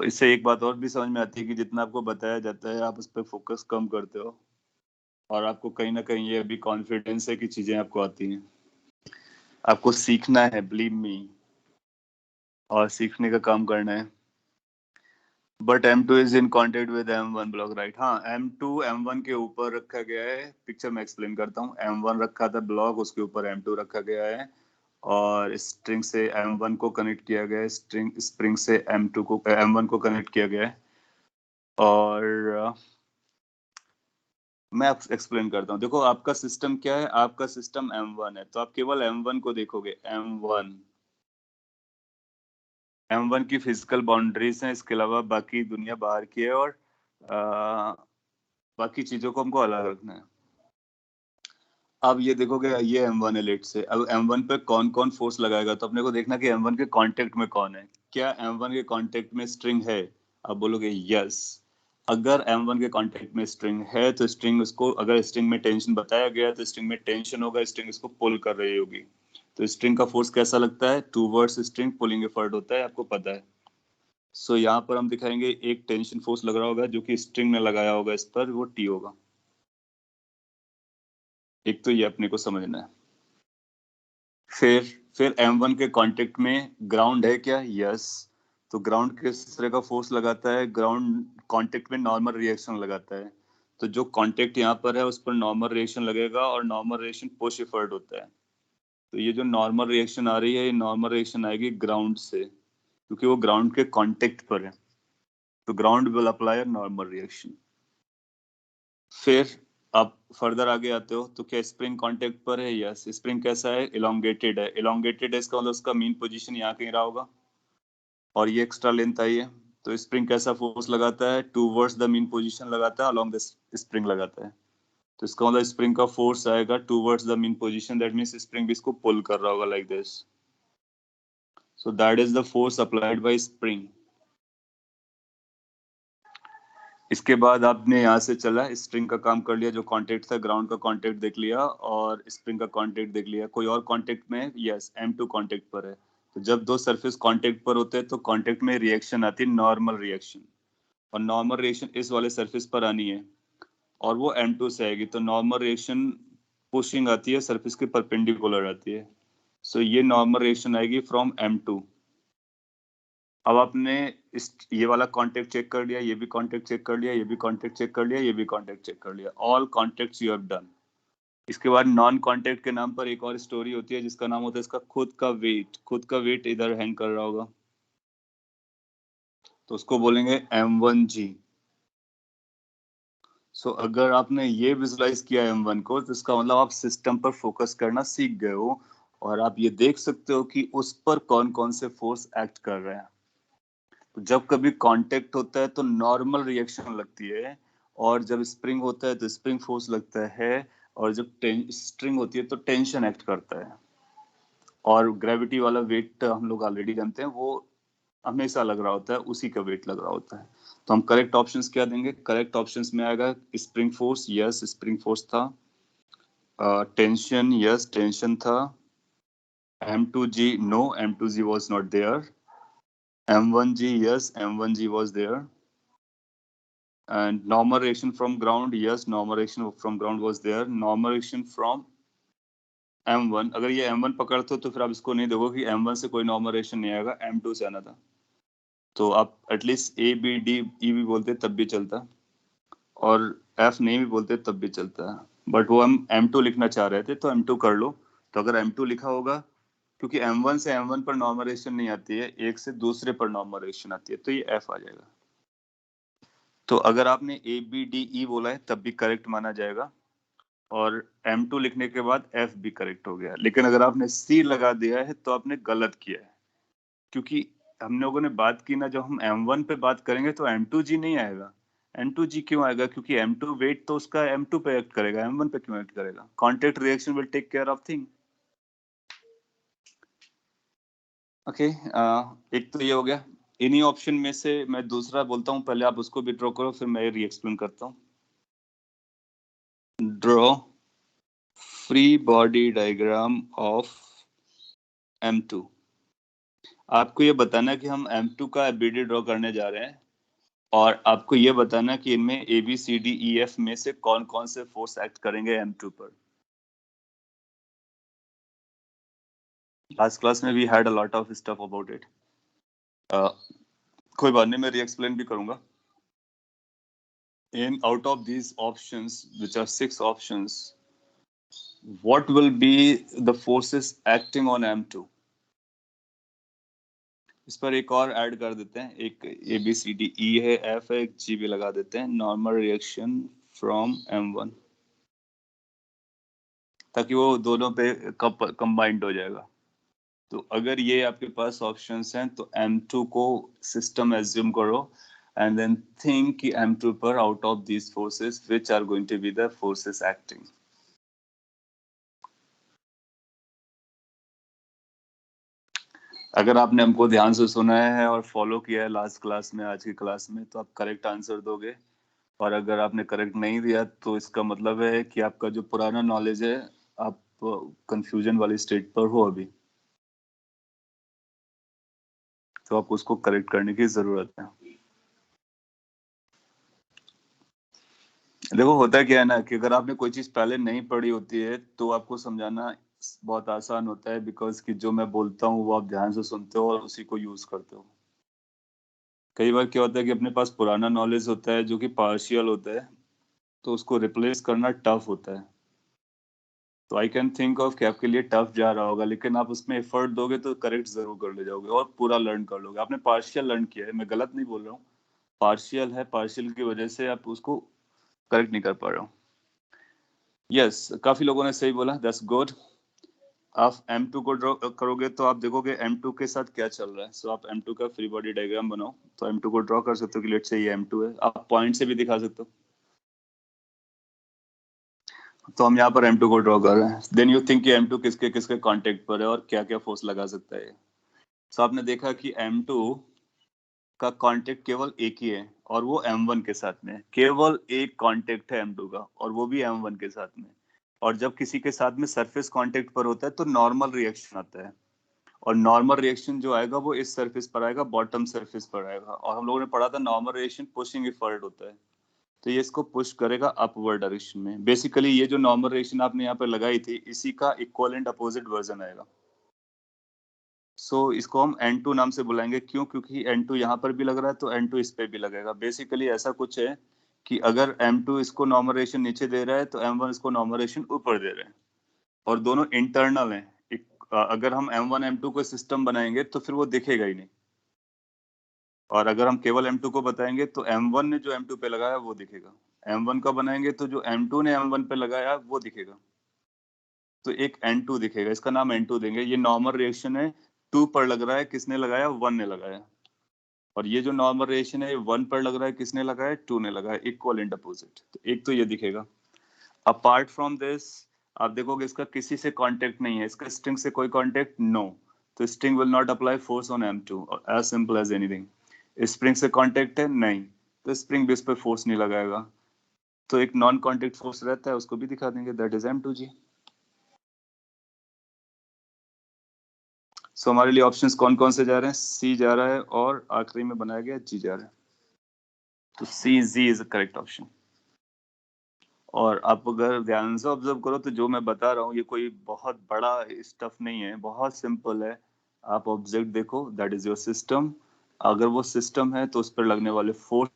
इससे एक बात और भी समझ में आती है कि जितना आपको बताया जाता है आप उस पर फोकस कम करते हो, और आपको कहीं ना कहीं ये भी कॉन्फिडेंस है कि चीजें आपको आती हैं. आपको सीखना है, बिलीव मी, और सीखने का काम करना है. But M2 is in contact with M1 block, right? हाँ, M2 M1 के ऊपर रखा गया है. पिक्चर में एक्सप्लेन करता हूँ. M1 रखा था ब्लॉक, उसके ऊपर M2 रखा गया है, और स्ट्रिंग से M1 को कनेक्ट किया गया है, स्प्रिंग से M1 को कनेक्ट किया गया है. और मैं एक्सप्लेन करता हूँ. देखो, आपका सिस्टम क्या है, आपका सिस्टम M1 है, तो आप केवल M1 को देखोगे. M1 की फिजिकल बाउंड्रीज हैं, इसके अलावा बाकी दुनिया बाहर की है, और बाकी चीजों को हमको अलग रखना है. अब ये देखोगे, ये M1 है लेट से. अब M1 पे कौन कौन फोर्स लगाएगा, तो अपने को देखना कि M1 के कांटेक्ट में कौन है. क्या M1 के कांटेक्ट में स्ट्रिंग है? आप बोलोगे यस. अगर M1 के कांटेक्ट में स्ट्रिंग है तो स्ट्रिंग उसको, अगर स्ट्रिंग में टेंशन बताया गया है तो स्ट्रिंग में टेंशन होगा, स्ट्रिंग इसको पुल कर रही होगी. तो स्ट्रिंग का फोर्स कैसा लगता है? टूवर्ड्स स्ट्रिंग पुलिंग एफर्ट होता है, आपको पता है. सो यहाँ पर हम दिखाएंगे एक टेंशन फोर्स लग रहा होगा जो कि स्ट्रिंग ने लगाया होगा इस पर, वो T होगा. एक तो ये अपने को समझना है. फिर M1 के कांटेक्ट में ग्राउंड है क्या? यस. तो ग्राउंड किस तरह का फोर्स लगाता है? ग्राउंड कांटेक्ट में नॉर्मल रिएक्शन लगाता है. तो जो कांटेक्ट यहाँ पर है उस पर नॉर्मल रिएक्शन लगेगा, और नॉर्मल रिएक्शन पुश एफर्ट होता है. तो ये जो नॉर्मल रिएक्शन आ रही है, ये नॉर्मल रिएक्शन आएगी ग्राउंड से, क्योंकि वो ग्राउंड के कांटेक्ट पर है. तो ground will apply normal reaction. फिर आप फर्दर आगे आते हो तो क्या स्प्रिंग कांटेक्ट पर है? यस. स्प्रिंग कैसा है? इलोंगेटेड है. इलोंगेटेड है इसका मतलब उसका मीन पोजीशन यहाँ कहीं रहा होगा, और ये एक्स्ट्रा लेंथ आई है. तो स्प्रिंग कैसा फोर्स लगाता है? टूवर्ड्स द मीन पोजीशन लगाता है, अलोंग द स्प्रिंग लगाता है. तो इसका मतलब स्प्रिंग का फोर्स आएगा towards the mean position. That means spring भी इसको पुल कर रहा होगा like this. So that is the force applied bye spring. इसके बाद आपने यहाँ से चला, स्ट्रिंग का काम कर लिया, जो कांटेक्ट था ग्राउंड का कांटेक्ट देख लिया, और स्प्रिंग का कांटेक्ट देख लिया. कोई और कांटेक्ट में? यस, M2 कांटेक्ट पर है. तो जब दो सरफेस कांटेक्ट पर होते हैं तो कांटेक्ट में रिएक्शन आती है नॉर्मल रिएक्शन, और नॉर्मल रिएक्शन इस वाले सरफेस पर आनी है और वो M2 से आएगी, तो नॉर्मल रिएक्शन पुशिंग आती है सरफेस के परपेंडिकुलर आती है। सो ये नॉर्मल रिएक्शन आएगी फ्रॉम M2। अब आपने ये वाला कांटेक्ट चेक कर लिया, ये भी कांटेक्ट चेक कर लिया, ये भी कांटेक्ट चेक कर लिया, ये भी कांटेक्ट चेक कर लिया, all contacts you have done. इसके बाद नॉन कांटेक्ट के नाम पर एक और स्टोरी होती है जिसका नाम होता है इसका खुद का वेट। खुद का वेट इधर हैंग कर रहा होगा तो उसको बोलेंगे M1G। सो अगर आपने ये विजुलाइज किया M1 को तो इसका मतलब आप सिस्टम पर फोकस करना सीख गए हो, और आप ये देख सकते हो कि उस पर कौन कौन से फोर्स एक्ट कर रहे हैं। तो जब कभी कांटेक्ट होता है तो नॉर्मल रिएक्शन लगती है, और जब स्प्रिंग होता है तो स्प्रिंग फोर्स लगता है, और जब स्ट्रिंग होती है तो टेंशन एक्ट करता है। और ग्रेविटी वाला वेट हम लोग ऑलरेडी जानते हैं, वो हमेशा लग रहा होता है, उसी का वेट लग रहा होता है। तो हम करेक्ट ऑप्शंस क्या देंगे? करेक्ट ऑप्शंस में आएगा spring force, yes spring force था। टेंशन, यस टेंशन था। M2G, no M2G was not there. M1G, yes M1G was there. And normal reaction from ground, yes normal reaction from ground was there. Normal reaction from M1, अगर ये M1 पकड़ते हो तो फिर आप इसको नहीं देखो कि M1 से कोई नॉर्मल रिएक्शन नहीं आएगा, M2 से आना था। तो आप at least A B D E भी बोलते तब भी चलता, और F नहीं भी बोलते तब भी चलता है, बट वो हम M2 लिखना चाह रहे थे तो M2 कर लो। तो अगर M2 लिखा होगा, क्योंकि M1 से M1 पर नॉर्मल रिएक्शन नहीं आती है, एक से दूसरे पर नॉर्मल रिएक्शन आती है, तो ये F आ जाएगा। तो अगर आपने A B D E बोला है तब भी करेक्ट माना जाएगा, और M2 लिखने के बाद F भी करेक्ट हो गया। लेकिन अगर आपने C लगा दिया है तो आपने गलत किया है, क्योंकि हम लोगों ने बात की ना, जब हम M1 पे बात करेंगे तो M2G नहीं आएगा। M2G क्यों आएगा? क्योंकि M2 वेट तो उसका M2 पे एक्ट करेगा, M1 पे क्यों एक्ट करेगा? Contact reaction will take care of thing. Okay, एक तो ये हो गया। इन्हीं ऑप्शन में से मैं दूसरा बोलता हूँ, पहले आप उसको भी ड्रॉ करो, फिर मैं री एक्सप्लेन करता हूँ। Draw free body diagram of M2। आपको ये बताना कि हम M2 का एबीडी ड्रॉ करने जा रहे हैं, और आपको ये बताना कि इनमें ABCDEF में से कौन कौन से फोर्स एक्ट करेंगे M2 पर। लास्ट क्लास में we had a lot of stuff about it. कोई बात नहीं, मैं री एक्सप्लेन भी करूंगा। In out of these options, which are 6 options, what will be the forces acting on M2? इस पर एक और ऐड कर देते हैं, एक ABCDE है, F है, एक G भी लगा देते हैं, नॉर्मल रिएक्शन फ्रॉम M1, ताकि वो दोनों पे कंबाइंड हो जाएगा। तो अगर ये आपके पास ऑप्शंस हैं तो M2 को सिस्टम एज्यूम करो, एंड देन थिंक कि M2 पर out of these forces which are going to be the forces acting. अगर आपने हमको ध्यान से सुना है और फॉलो किया है लास्ट क्लास में, आज की क्लास में, तो आप करेक्ट आंसर दोगे, और अगर आपने करेक्ट नहीं दिया तो इसका मतलब है कि आपका जो पुराना नॉलेज है, आप कंफ्यूजन वाली स्टेट पर हो अभी, तो आपको उसको करेक्ट करने की जरूरत है। देखो होता क्या है ना, कि अगर आपने कोई चीज पहले नहीं पढ़ी होती है तो आपको समझाना बहुत आसान होता है, बिकॉज कि जो मैं बोलता हूँ वो आप ध्यान से सुनते हो और उसी को यूज करते हो। कई बार क्या होता है कि अपने पास पुराना नॉलेज होता है जो कि पार्शियल होता है, तो उसको रिप्लेस करना टफ होता है। तो आई कैन थिंक ऑफ कि आपके लिए टफ जा रहा होगा, लेकिन आप उसमें एफर्ट दोगे तो करेक्ट जरूर कर ले जाओगे और पूरा लर्न कर लोगे। आपने पार्शियल लर्न किया है, मैं गलत नहीं बोल रहा हूँ, पार्शियल है, पार्शियल की वजह से आप उसको करेक्ट नहीं कर पा रहे हो। यस, काफी लोगों ने सही बोला, दैट्स गुड। आप M2 को ड्रॉ करोगे तो आप देखोगे M2 के साथ क्या चल रहा है। सो आप M2 का फ्री बॉडी डायग्राम बनाओ, तो M2 को ड्रॉ कर सकते हो कि लेट्स से ये M2 है, आप पॉइंट से भी दिखा सकते हो। तो हम यहाँ पर M2 को ड्रॉ कर रहे हैं, देन यू थिंक कि M2 किसके किसके कांटेक्ट पर है और क्या क्या फोर्स लगा सकता है। सो आपने देखा कि M2 का कांटेक्ट केवल एक ही है, और वो M1 के साथ में है। केवल एक कांटेक्ट है M2 का, और वो भी M1 के साथ में। और जब किसी के साथ में सरफेस कांटेक्ट पर होता है तो नॉर्मल रिएक्शन आता है, और नॉर्मल रिएक्शन जो आएगा वो इस सरफेस पर आएगा, बॉटम सरफेस पर आएगा। और हम लोगों ने पढ़ा था नॉर्मल रिएक्शन पुशिंग इफर्ट होता है, तो ये इसको पुश करेगा अपवर्ड डायरेक्शन में। बेसिकली ये जो नॉर्मल रिएक्शन आपने यहाँ पे लगाई थी, इसी का इक्विवेलेंट अपोजिट वर्जन आएगा। सो इसको हम N2 नाम से बुलाएंगे। क्यों? क्योंकि N2 यहाँ पर भी लग रहा है तो N2 इस पे भी लगेगा। बेसिकली ऐसा कुछ है कि अगर M2 इसको नॉर्मल रिएक्शन नीचे दे रहा है तो M1 इसको नॉर्मल रिएक्शन ऊपर दे रहे हैं, और दोनों इंटरनल हैं। अगर हम M1 M2 को सिस्टम बनाएंगे तो फिर वो दिखेगा ही नहीं, और अगर हम केवल M2 को बताएंगे तो M1 ने जो M2 पे लगाया वो दिखेगा। M1 का बनाएंगे तो जो M2 ने M1 पे लगाया वो दिखेगा, तो एक N2 दिखेगा, इसका नाम N2 देंगे। ये नॉर्मल रिएक्शन है, 2 पर लग रहा है, किसने लगाया? 1 ने लगाया। और ये जो नॉर्मल रिएक्शन है 1 पर लग रहा है, किसने लगाया? 2 ने लगाया। इक्वल एंड अपोजिट, तो एक तो ये दिखेगा। अपार्ट फ्रॉम दिस आप देखोगे इसका किसी से कांटेक्ट नहीं है, इसका स्ट्रिंग से कोई कांटेक्ट नो, तो string will not apply force on M2, as simple as anything. Spring से कांटेक्ट है नहीं, तो स्प्रिंग भी इस पर फोर्स नहीं लगाएगा, तो एक नॉन कांटेक्ट फोर्स रहता है, उसको भी दिखा देंगे, दैट इज M2G। सो हमारे लिए ऑप्शंस कौन कौन से जा रहे हैं? C जा रहा है और आखिरी में बनाया गया G जा रहा है, तो CZ इज करेक्ट ऑप्शन। और आप अगर ध्यान से ऑब्जर्व करो तो जो मैं बता रहा हूँ ये कोई बहुत बड़ा स्टफ नहीं है, बहुत सिंपल है। आप ऑब्जेक्ट देखो, दैट इज योर सिस्टम। अगर वो सिस्टम है तो उस पर लगने वाले force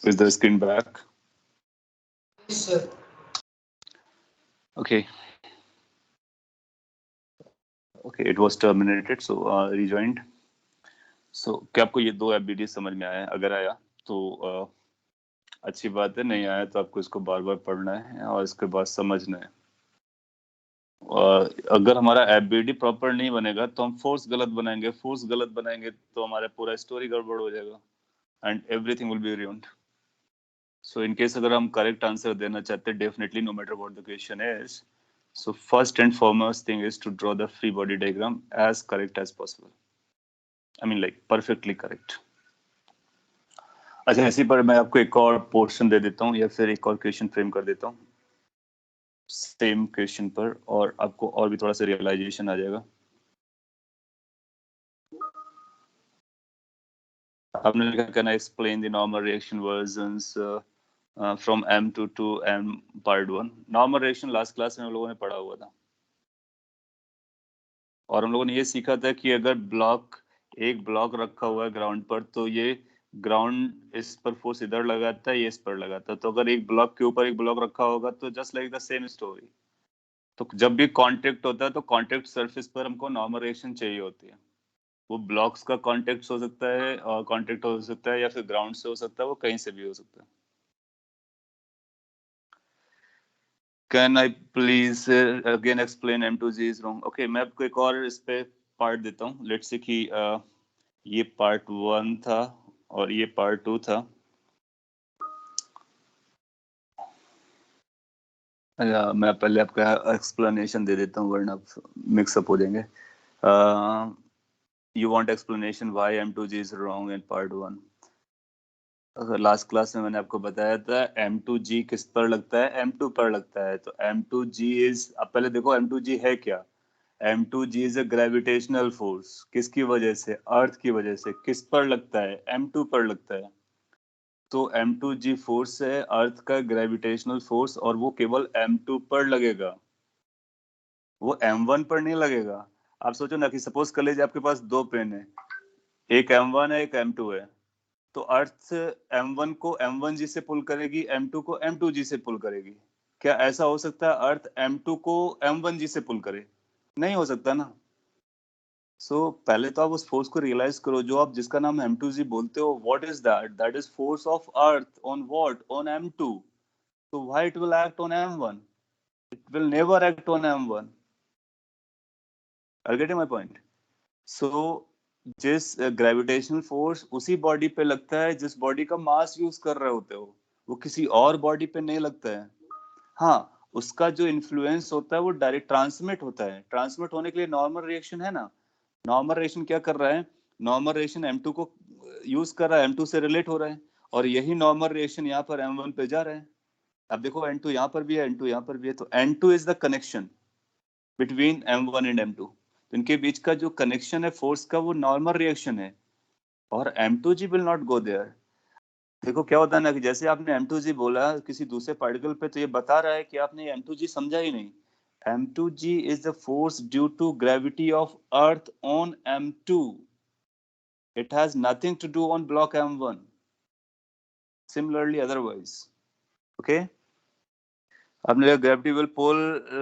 is the screen back? Yes, sir. Okay. Okay, it was terminated, so rejoined. So क्या आपको ये दो FBD समझ में आया? अगर आया तो अच्छी बात है, नहीं आया तो आपको इसको बार बार पढ़ना है और इसके बाद समझना है। अगर हमारा FBD प्रॉपर नहीं बनेगा तो हम फोर्स गलत बनाएंगे, फोर्स गलत बनाएंगे तो हमारा पूरा स्टोरी गड़बड़ हो जाएगा and everything will be ruined. So in case अगर हम करेक्ट आंसर देना चाहते हैं, definitely no matter what the question is, so first and foremost thing is to draw the free body diagram as correct as possible. I mean like perfectly correct. अच्छा, इसी पर मैं आपको एक और पोर्शन दे देता हूँ या फिर एक और क्वेश्चन फ्रेम कर देता हूँ सेम क्वेश्चन पर, और आपको और भी थोड़ा सा रियलाइजेशन आ जाएगा। आपने लिखा can I explain the normal reaction versions from M2 to M part 1। Normal reaction last class में हम लोगों ने पढ़ा हुआ था, और हम लोगों ने ये सीखा था कि अगर एक ब्लॉक रखा हुआ है ग्राउंड पर, तो ये ग्राउंड इस पर फोर्स इधर लगाता है, ये इस पर लगाता है। तो अगर एक ब्लॉक के ऊपर एक ब्लॉक रखा होगा तो just like the same story. तो जब भी कांटेक्ट होता है तो कांटेक्ट सरफेस पर हमको नॉर्मल रिएक्शन चाहिए होती है। वो ब्लॉक्स का कांटेक्ट हो सकता है, और कांटेक्ट हो सकता है, या फिर ग्राउंड से हो सकता है, वो कहीं से भी हो सकता है। Can I please again explain M2G is wrong? Okay, मैं आपको एक और इस पे पार्ट देता हूँ। लेट्स से कि ये पार्ट 1 था और ये पार्ट 2 था। मैं पहले आपका एक्सप्लेनेशन दे देता हूँ, वरना आप मिक्सअप हो जाएंगे। You want explanation why M2G is wrong in part 1। Last class में मैंने आपको बताया था M2G किस पर लगता है, M2 पर लगता है। तो M2G इज, अब पहले देखो M2G है क्या। M2G is a gravitational force. किसकी वजह से? अर्थ की वजह से। किस पर लगता है? M2 पर लगता है। तो M2G फोर्स है अर्थ का ग्रेविटेशनल फोर्स, और वो केवल M2 पर लगेगा, वो M1 पर नहीं लगेगा। आप सोचो ना कि सपोज कर लीजिए आपके पास दो पेन है, एक M1 है, एक M2 है। तो अर्थ M1 को M1G से पुल करेगी, M2 को M2G से पुल करेगी। क्या ऐसा हो सकता है अर्थ M2 को M1G से पुल करे? नहीं हो सकता ना। पहले तो आप उस फोर्स को रियलाइज करो, जो आप जिसका नाम M2G बोलते हो। What is that? That is force of earth on what? On M2। तो why it will act on M1? It will never act on M1। Are you getting my point? So जिस ग्रेविटेशनल फोर्स उसी बॉडी पे लगता है जिस बॉडी का मास यूज कर रहे होते हो, वो किसी और बॉडी पे नहीं लगता है। हाँ, उसका जो इन्फ्लुएंस होता है वो डायरेक्ट ट्रांसमिट होता है। ट्रांसमिट होने के लिए नॉर्मल रिएक्शन है ना। नॉर्मल रिएक्शन क्या कर रहा है? नॉर्मल रिएक्शन M2 को यूज कर रहा है, M2 से रिलेट हो रहा है, और यही नॉर्मल रिएक्शन यहाँ पर M1 पे जा रहा है। अब देखो N2 यहाँ पर भी है, N2 यहाँ पर भी है, तो N2 is the connection between M1 and M2। तो इनके बीच का जो कनेक्शन है फोर्स का, वो नॉर्मल रिएक्शन है, और M2G will not go there. देखो क्या होता है ना, कि जैसे आपने M2G बोला किसी दूसरे पार्टिकल पे, तो ये बता रहा है कि आपने M2G समझा ही नहीं। M2G is the force due to gravity of Earth on M2. It has nothing to do on block M1. Similarly, otherwise. Okay? आपने gravity will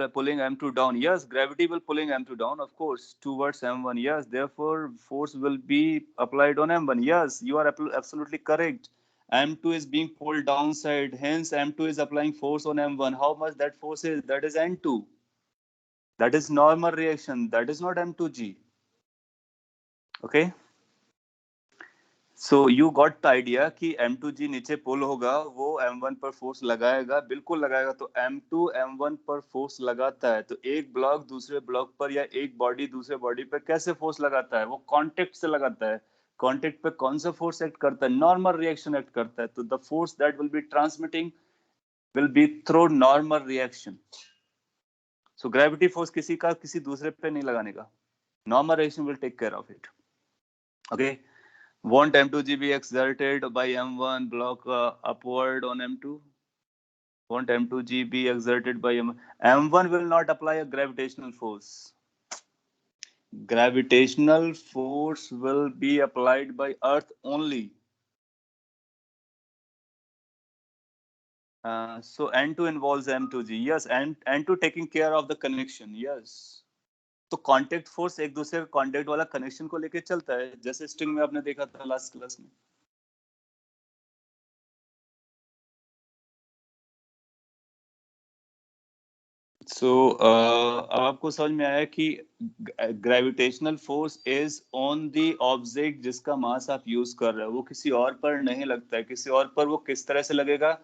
pulling M2 down. Yes, gravity will pulling M2 down, of course, towards M1. Yes, therefore force will be applied on M1. Yes, you are absolutely correct. M2 is being pulled downside, hence M2 is applying force on M1. How much that force is? That is N2. That is normal reaction. That is not M2G. Okay? So you got the idea कि M2G नीचे पुल होगा, वो M1 पर फोर्स लगाएगा, बिल्कुल लगाएगा। तो M2 M1 पर फोर्स लगाता है, तो एक ब्लॉक दूसरे ब्लॉक पर, या एक बॉडी दूसरे बॉडी पर कैसे फोर्स लगाता है? वो कांटेक्ट से लगाता है। कांटेक्ट पे कौन सा फोर्स एक्ट करता है? नॉर्मल रिएक्शन एक्ट करता है। तो the force that will be transmitting will be through normal reaction. So gravity force किसी का किसी दूसरे पे नहीं लगाने का, normal reaction will take care of it. Okay? Won't M2G be exerted by M1 block upward on M2? Won't M2G be exerted by M1? M1 will not apply a gravitational force. Gravitational force will be applied by Earth only. So N2 involves M2G. Yes, and N2 taking care of the connection. Yes. तो कांटेक्ट फोर्स एक दूसरे का कांटेक्ट वाला कनेक्शन को लेके चलता है, जैसे स्ट्रिंग में आपने देखा था लास्ट क्लास में। अब आपको समझ में आया कि gravitational force is on the object जिसका मास आप यूज कर रहे हो, वो किसी और पर नहीं लगता है। किसी और पर वो किस तरह से लगेगा?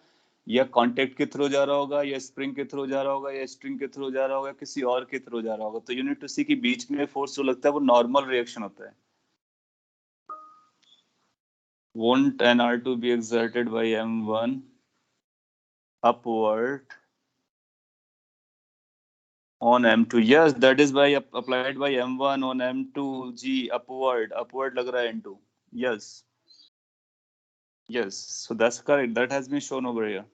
या कांटेक्ट के थ्रू जा रहा होगा, या स्प्रिंग के थ्रू जा रहा होगा, या स्ट्रिंग के थ्रू जा रहा होगा, किसी और के थ्रू जा रहा होगा। तो यू नीड टू सी कि बीच में फोर्स जो लगता है वो नॉर्मल रिएक्शन होता है। Won't an R2 be exerted by M1 upward on M2? Yes, that is by applied by M1 on M2G upward. Upward लग रहा है N2. Yes. Yes. So that's correct. That has been shown over here.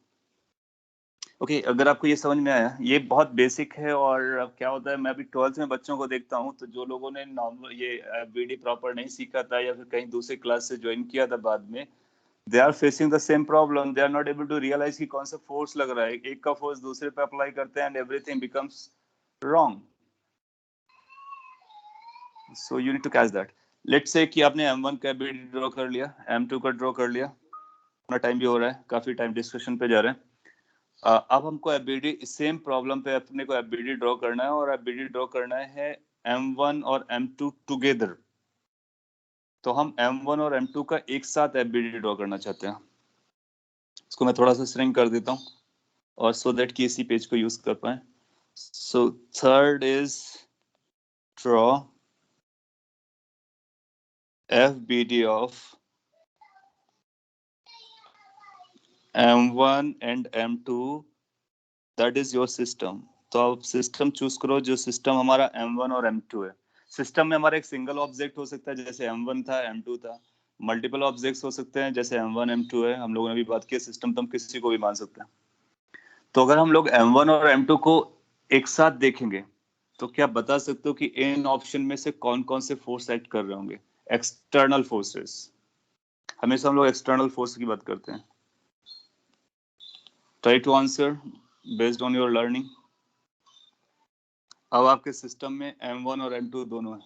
Okay, अगर आपको ये समझ में आया, ये बहुत बेसिक है। और अब क्या होता है, मैं अभी 12th में बच्चों को देखता हूँ, तो जो लोगों ने नॉर्मल ये बीडी प्रॉपर नहीं सीखा था, या फिर कहीं दूसरे क्लास से ज्वाइन किया था बाद में, they are facing the same problem. They are not able to realize कि कौन सा फोर्स लग रहा है। एक का फोर्स दूसरे पे अप्लाई करते हैं, and everything becomes wrong. So you need to catch that. Let's say कि आपने M1 का एबीडी ड्रॉ कर लिया, M2 का ड्रॉ कर लिया, अपना टाइम भी हो रहा है, काफी टाइम डिस्कशन पे जा रहे हैं। अब हमको एबीडी सेम प्रॉब्लम पे अपने को एबीडी ड्रॉ करना है, और एबीडी ड्रॉ करना है M1 और M2 टुगेदर। तो हम M1 और M2 का एक साथ एबीडी ड्रॉ करना चाहते हैं। इसको मैं थोड़ा सा श्रिंक कर देता हूँ, और सो दैट कि इसी पेज को यूज कर पाए। So third is draw FBD of M1 and M2, that is your system। तो आप सिस्टम चूज करो, जो सिस्टम हमारा M1 और M2 है। सिस्टम में हमारा एक सिंगल ऑब्जेक्ट हो सकता है, जैसे M1 था, M2 था। मल्टीपल ऑब्जेक्ट्स हो सकते हैं, जैसे M1 M2 है। हम लोगों ने भी बात की, सिस्टम तो हम किसी को भी मान सकते हैं। तो अगर हम लोग M1 और M2 को एक साथ देखेंगे, तो क्या बता सकते हो कि इन ऑप्शन में से कौन कौन से फोर्स एक्ट कर रहे होंगे? External forces. हमेशा हम लोग एक्सटर्नल फोर्स की बात करते हैं। Try to answer based on your learning. अब आपके सिस्टम में M1 और M2 दोनों है।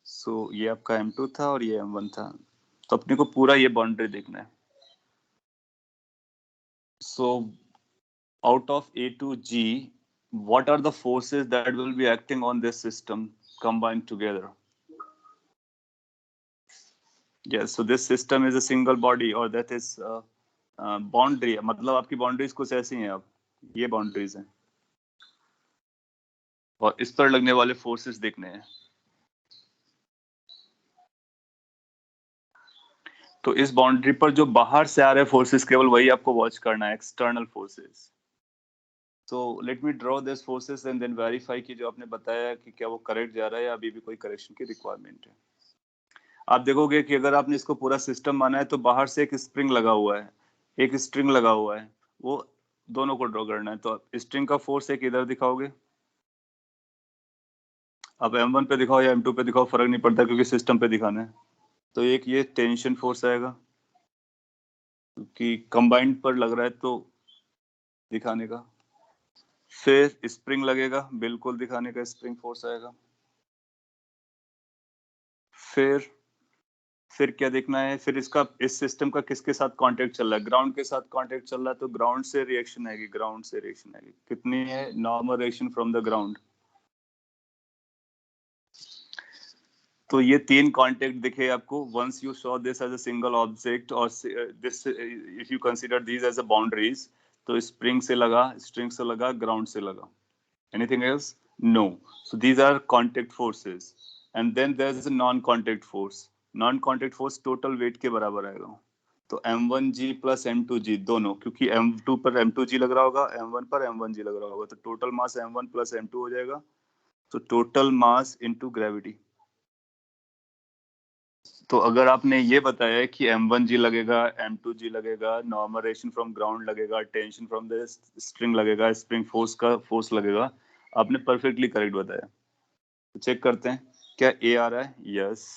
सो ये आपका M2 था और ये M1 था। तो अपने को पूरा ये बाउंड्री देखना है। सो out of A to G, what are the forces that will be acting on this system combined together? Yes, so this system is a single body, or that is boundary। मतलब आपकी बाउंड्रीज कुछ ऐसी हैं, अब ये बाउंड्रीज हैं, और इस पर लगने वाले फोर्सेस देखने हैं। तो इस बाउंड्री पर जो बाहर से आ रहे फोर्सेस, केवल वही आपको वॉच करना है, एक्सटर्नल फोर्सेस। तो let me draw this forces and then verify कि जो आपने बताया कि क्या वो करेक्ट जा रहा है या अभी भी कोई करेक्शन की रिक्वायरमेंट है। आप देखोगे कि अगर आपने इसको पूरा सिस्टम माना है, तो बाहर से एक स्प्रिंग लगा हुआ है, एक स्ट्रिंग लगा हुआ है, वो दोनों को ड्रॉ करना है। तो स्ट्रिंग का फोर्स एक इधर दिखाओगे, अब M1 पे दिखाओ या M2 पे दिखाओ, फर्क नहीं पड़ता, क्योंकि सिस्टम पे दिखाना है। तो एक ये टेंशन फोर्स आएगा, क्योंकि कंबाइंड पर लग रहा है तो दिखाने का। फिर स्प्रिंग लगेगा, बिल्कुल दिखाने का स्प्रिंग फोर्स आएगा। फिर क्या देखना है? फिर इसका, इस सिस्टम का किसके साथ कांटेक्ट चल रहा है? ग्राउंड के साथ कांटेक्ट चल रहा है, तो ग्राउंड से रिएक्शन आएगी। ग्राउंड से रिएक्शन आएगी, कितनी है? Normal reaction from the ground. तो ये तीन कांटेक्ट दिखे आपको। Once you saw this as a single object, और this if you consider these as a boundaries, तो स्प्रिंग से लगा, स्ट्रिंग से लगा, ग्राउंड से लगा। Anything else? No. So these are contact forces. And then there is a non-contact force. Non-contact force total weight के बराबर आएगा। तो M1G plus M2G दोनों, क्योंकि M2 पर M2G लग रहा होगा, M1 पर M1G लग रहा होगा, तो total mass M1 plus M2 हो जाएगा। तो टोटल मास इनटू ग्रेविटी। तो अगर आपने ये बताया कि M1G लगेगा, M2G लगेगा, नॉर्मल रिएक्शन फ्रॉम ग्राउंड लगेगा, टेंशन फ्रॉम द स्ट्रिंग लगेगा, स्प्रिंग फोर्स का फोर्स लगेगा, आपने परफेक्टली करेक्ट बताया। तो चेक करते हैं, क्या A आ रहा है? यस।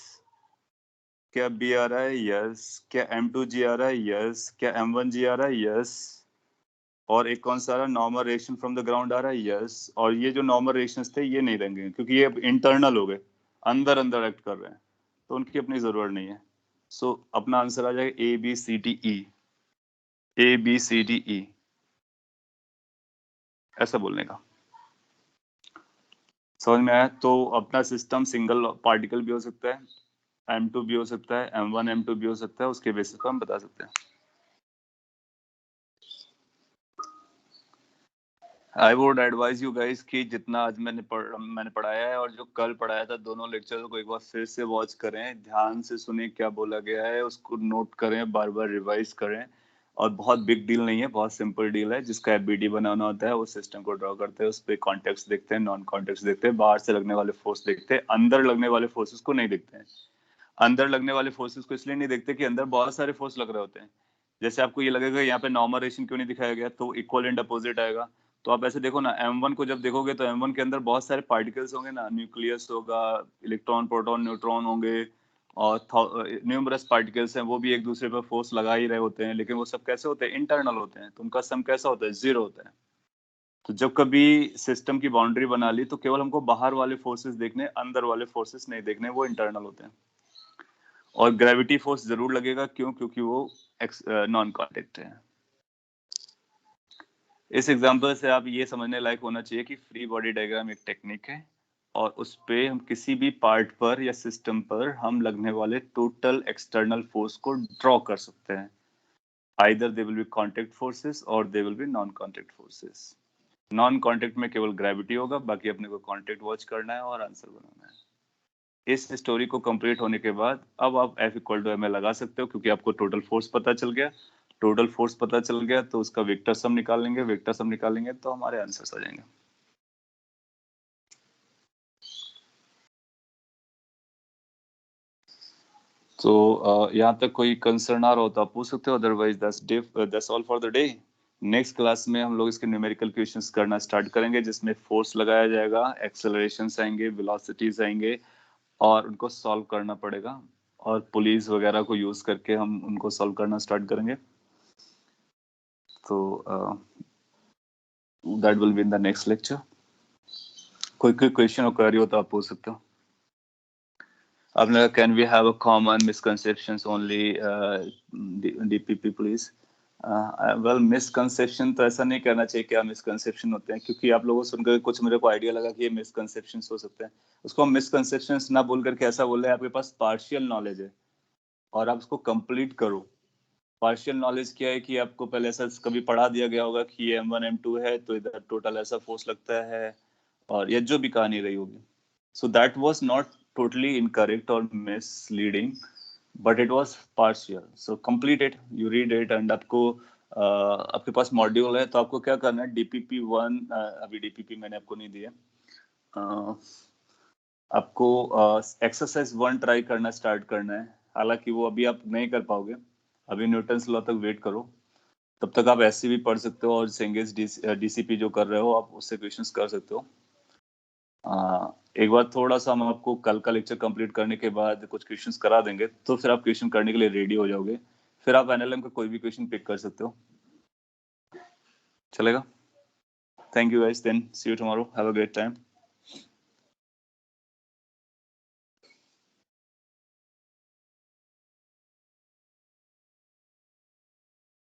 क्या B आ रहा है? यस। क्या M2G आ रहा है? यस। क्या M1G आ रहा है? यस। और एक कौन सा आ रहा है? Normal reaction from the ground आ रहा है? यस। और ये जो नॉर्मल रिएक्शंस थे, ये नहीं रहेंगे, क्योंकि ये इंटरनल हो गए, अंदर अंदर एक्ट कर रहे हैं, तो उनकी अपनी जरूरत नहीं है। सो अपना आंसर आ जाएगा ABCDE। ABCDE ऐसा बोलने का। समझ में आया? तो अपना सिस्टम सिंगल पार्टिकल भी हो सकता है, M2 भी हो सकता है, M1 M2 भी हो सकता है, उसके बेसिस पर हम बता सकते हैं। I would advise you guys कि जितना आज मैंने पढ़ाया है और जो कल पढ़ाया था, दोनों लेक्चर को एक बार फिर से वॉच करें, ध्यान से सुने क्या बोला गया है, उसको नोट करें, बार बार रिवाइज करें। और बहुत बिग डील नहीं है, बहुत सिंपल डील है। जिसका एफबीडी बनाना होता है, वो सिस्टम को ड्रॉ करते हैं, उस पर कॉन्टेक्ट देखते हैं, नॉन कॉन्टेक्ट देखते हैं, बाहर से लगने वाले फोर्स देखते हैं, अंदर लगने वाले फोर्सेस को नहीं देखते हैं। अंदर लगने वाले फोर्सेस को इसलिए नहीं देखते कि अंदर बहुत सारे फोर्स लग रहे होते हैं। जैसे आपको ये लगेगा यहाँ पे नॉर्मल रेशन क्यों नहीं दिखाया गया, तो इक्वल एंड अपोजिट आएगा। तो आप ऐसे देखो ना, M1 को जब देखोगे, तो M1 के अंदर बहुत सारे पार्टिकल्स होंगे ना, न्यूक्लियस होगा, इलेक्ट्रॉन प्रोटॉन न्यूट्रॉन होंगे, और न्यूमरस पार्टिकल्स हैं, वो भी एक दूसरे पर फोर्स लगा ही रहे होते हैं। लेकिन वो सब कैसे होते हैं? इंटरनल होते हैं। तो उनका सम कैसा होता है? जीरो होता है। तो जब कभी सिस्टम की बाउंड्री बना ली तो केवल हमको बाहर वाले फोर्सेस देखने, अंदर वाले फोर्सेस नहीं देखने, वो इंटरनल होते हैं। और ग्रेविटी फोर्स जरूर लगेगा, क्यों? क्योंकि वो नॉन कांटेक्ट है। इस एग्जांपल से आप ये समझने लायक होना चाहिए कि फ्री बॉडी डायग्राम एक टेक्निक है और उस पे हम किसी भी पार्ट पर या सिस्टम पर हम लगने वाले टोटल एक्सटर्नल फोर्स को ड्रॉ कर सकते हैं। Either they will be contact forces और they will be non contact forces. Non contact में केवल ग्रेविटी होगा, बाकी अपने को कांटेक्ट वॉच करना है और आंसर बनाना है। इस स्टोरी को कंप्लीट होने के बाद अब आप F=ma लगा सकते हो, क्योंकि आपको टोटल फोर्स पता चल गया। टोटल फोर्स पता चल गया तो उसका वेक्टर सम निकाल लेंगे, वेक्टर सम निकालेंगे तो हमारे आंसर्स आ जाएंगे। तो यहाँ तक कोई कंसर्न आ रहा हो तो आप पूछ सकते हो, otherwise that's all for the day. Next class में हम लोग इसके न्यूमेरिकल क्वेश्चंस करना स्टार्ट करेंगे, जिसमें फोर्स लगाया जाएगा, एक्सेलरेशंस आएंगे, वेलोसिटीज आएंगे और उनको सॉल्व करना पड़ेगा। और पुलिस वगैरह को यूज करके हम उनको सॉल्व करना स्टार्ट करेंगे। तो that will be in the next lecture. कोई क्वेश्चन और क्वेरी हो तो आप पूछ सकते हो। आपने can we have a common misconceptions only DPP please? Well, misconception तो ऐसा नहीं करना चाहिए। क्या मिसकंसेप्शन होते हैं? क्योंकि आप लोगों को सुनकर कुछ मेरे को आइडिया लगा कि ये मिसकंसेप्शंस हो सकते हैं। उसको हम मिसकंसेप्शंस ना बोल करके ऐसा बोल रहे हैं आपके पास पार्शियल नॉलेज है और आप उसको कंप्लीट करो। पार्शियल नॉलेज क्या है कि आपको पहले ऐसा कभी पढ़ा दिया गया होगा कि ये M1 M2 है तो इधर टोटल ऐसा फोर्स लगता है, और ये जो भी कहानी रही होगी। So that was not totally incorrect और misleading, but it was partial. So complete it, you read it, and आपको आपके पास मॉड्यूल है तो आपको क्या करना है, DPP 1, अभी DPP मैंने आपको नहीं दिया, आपको एक्सरसाइज 1 ट्राई करना स्टार्ट करना है। हालांकि वो अभी आप नहीं कर पाओगे, अभी न्यूटन्स लॉ तक वेट करो। तब तक आप ऐसे भी पढ़ सकते हो और सेंगेस DCP जो कर रहे हो आप उससे क्वेश्चंस कर सकते हो। एक बार थोड़ा सा हम आपको कल का लेक्चर कंप्लीट करने के बाद कुछ क्वेश्चंस करा देंगे, तो फिर आप क्वेश्चन करने के लिए रेडी हो जाओगे। फिर आप NLM का कोई भी क्वेश्चन पिक कर सकते हो। चलेगा? Thank you guys, then see you tomorrow, have a great time.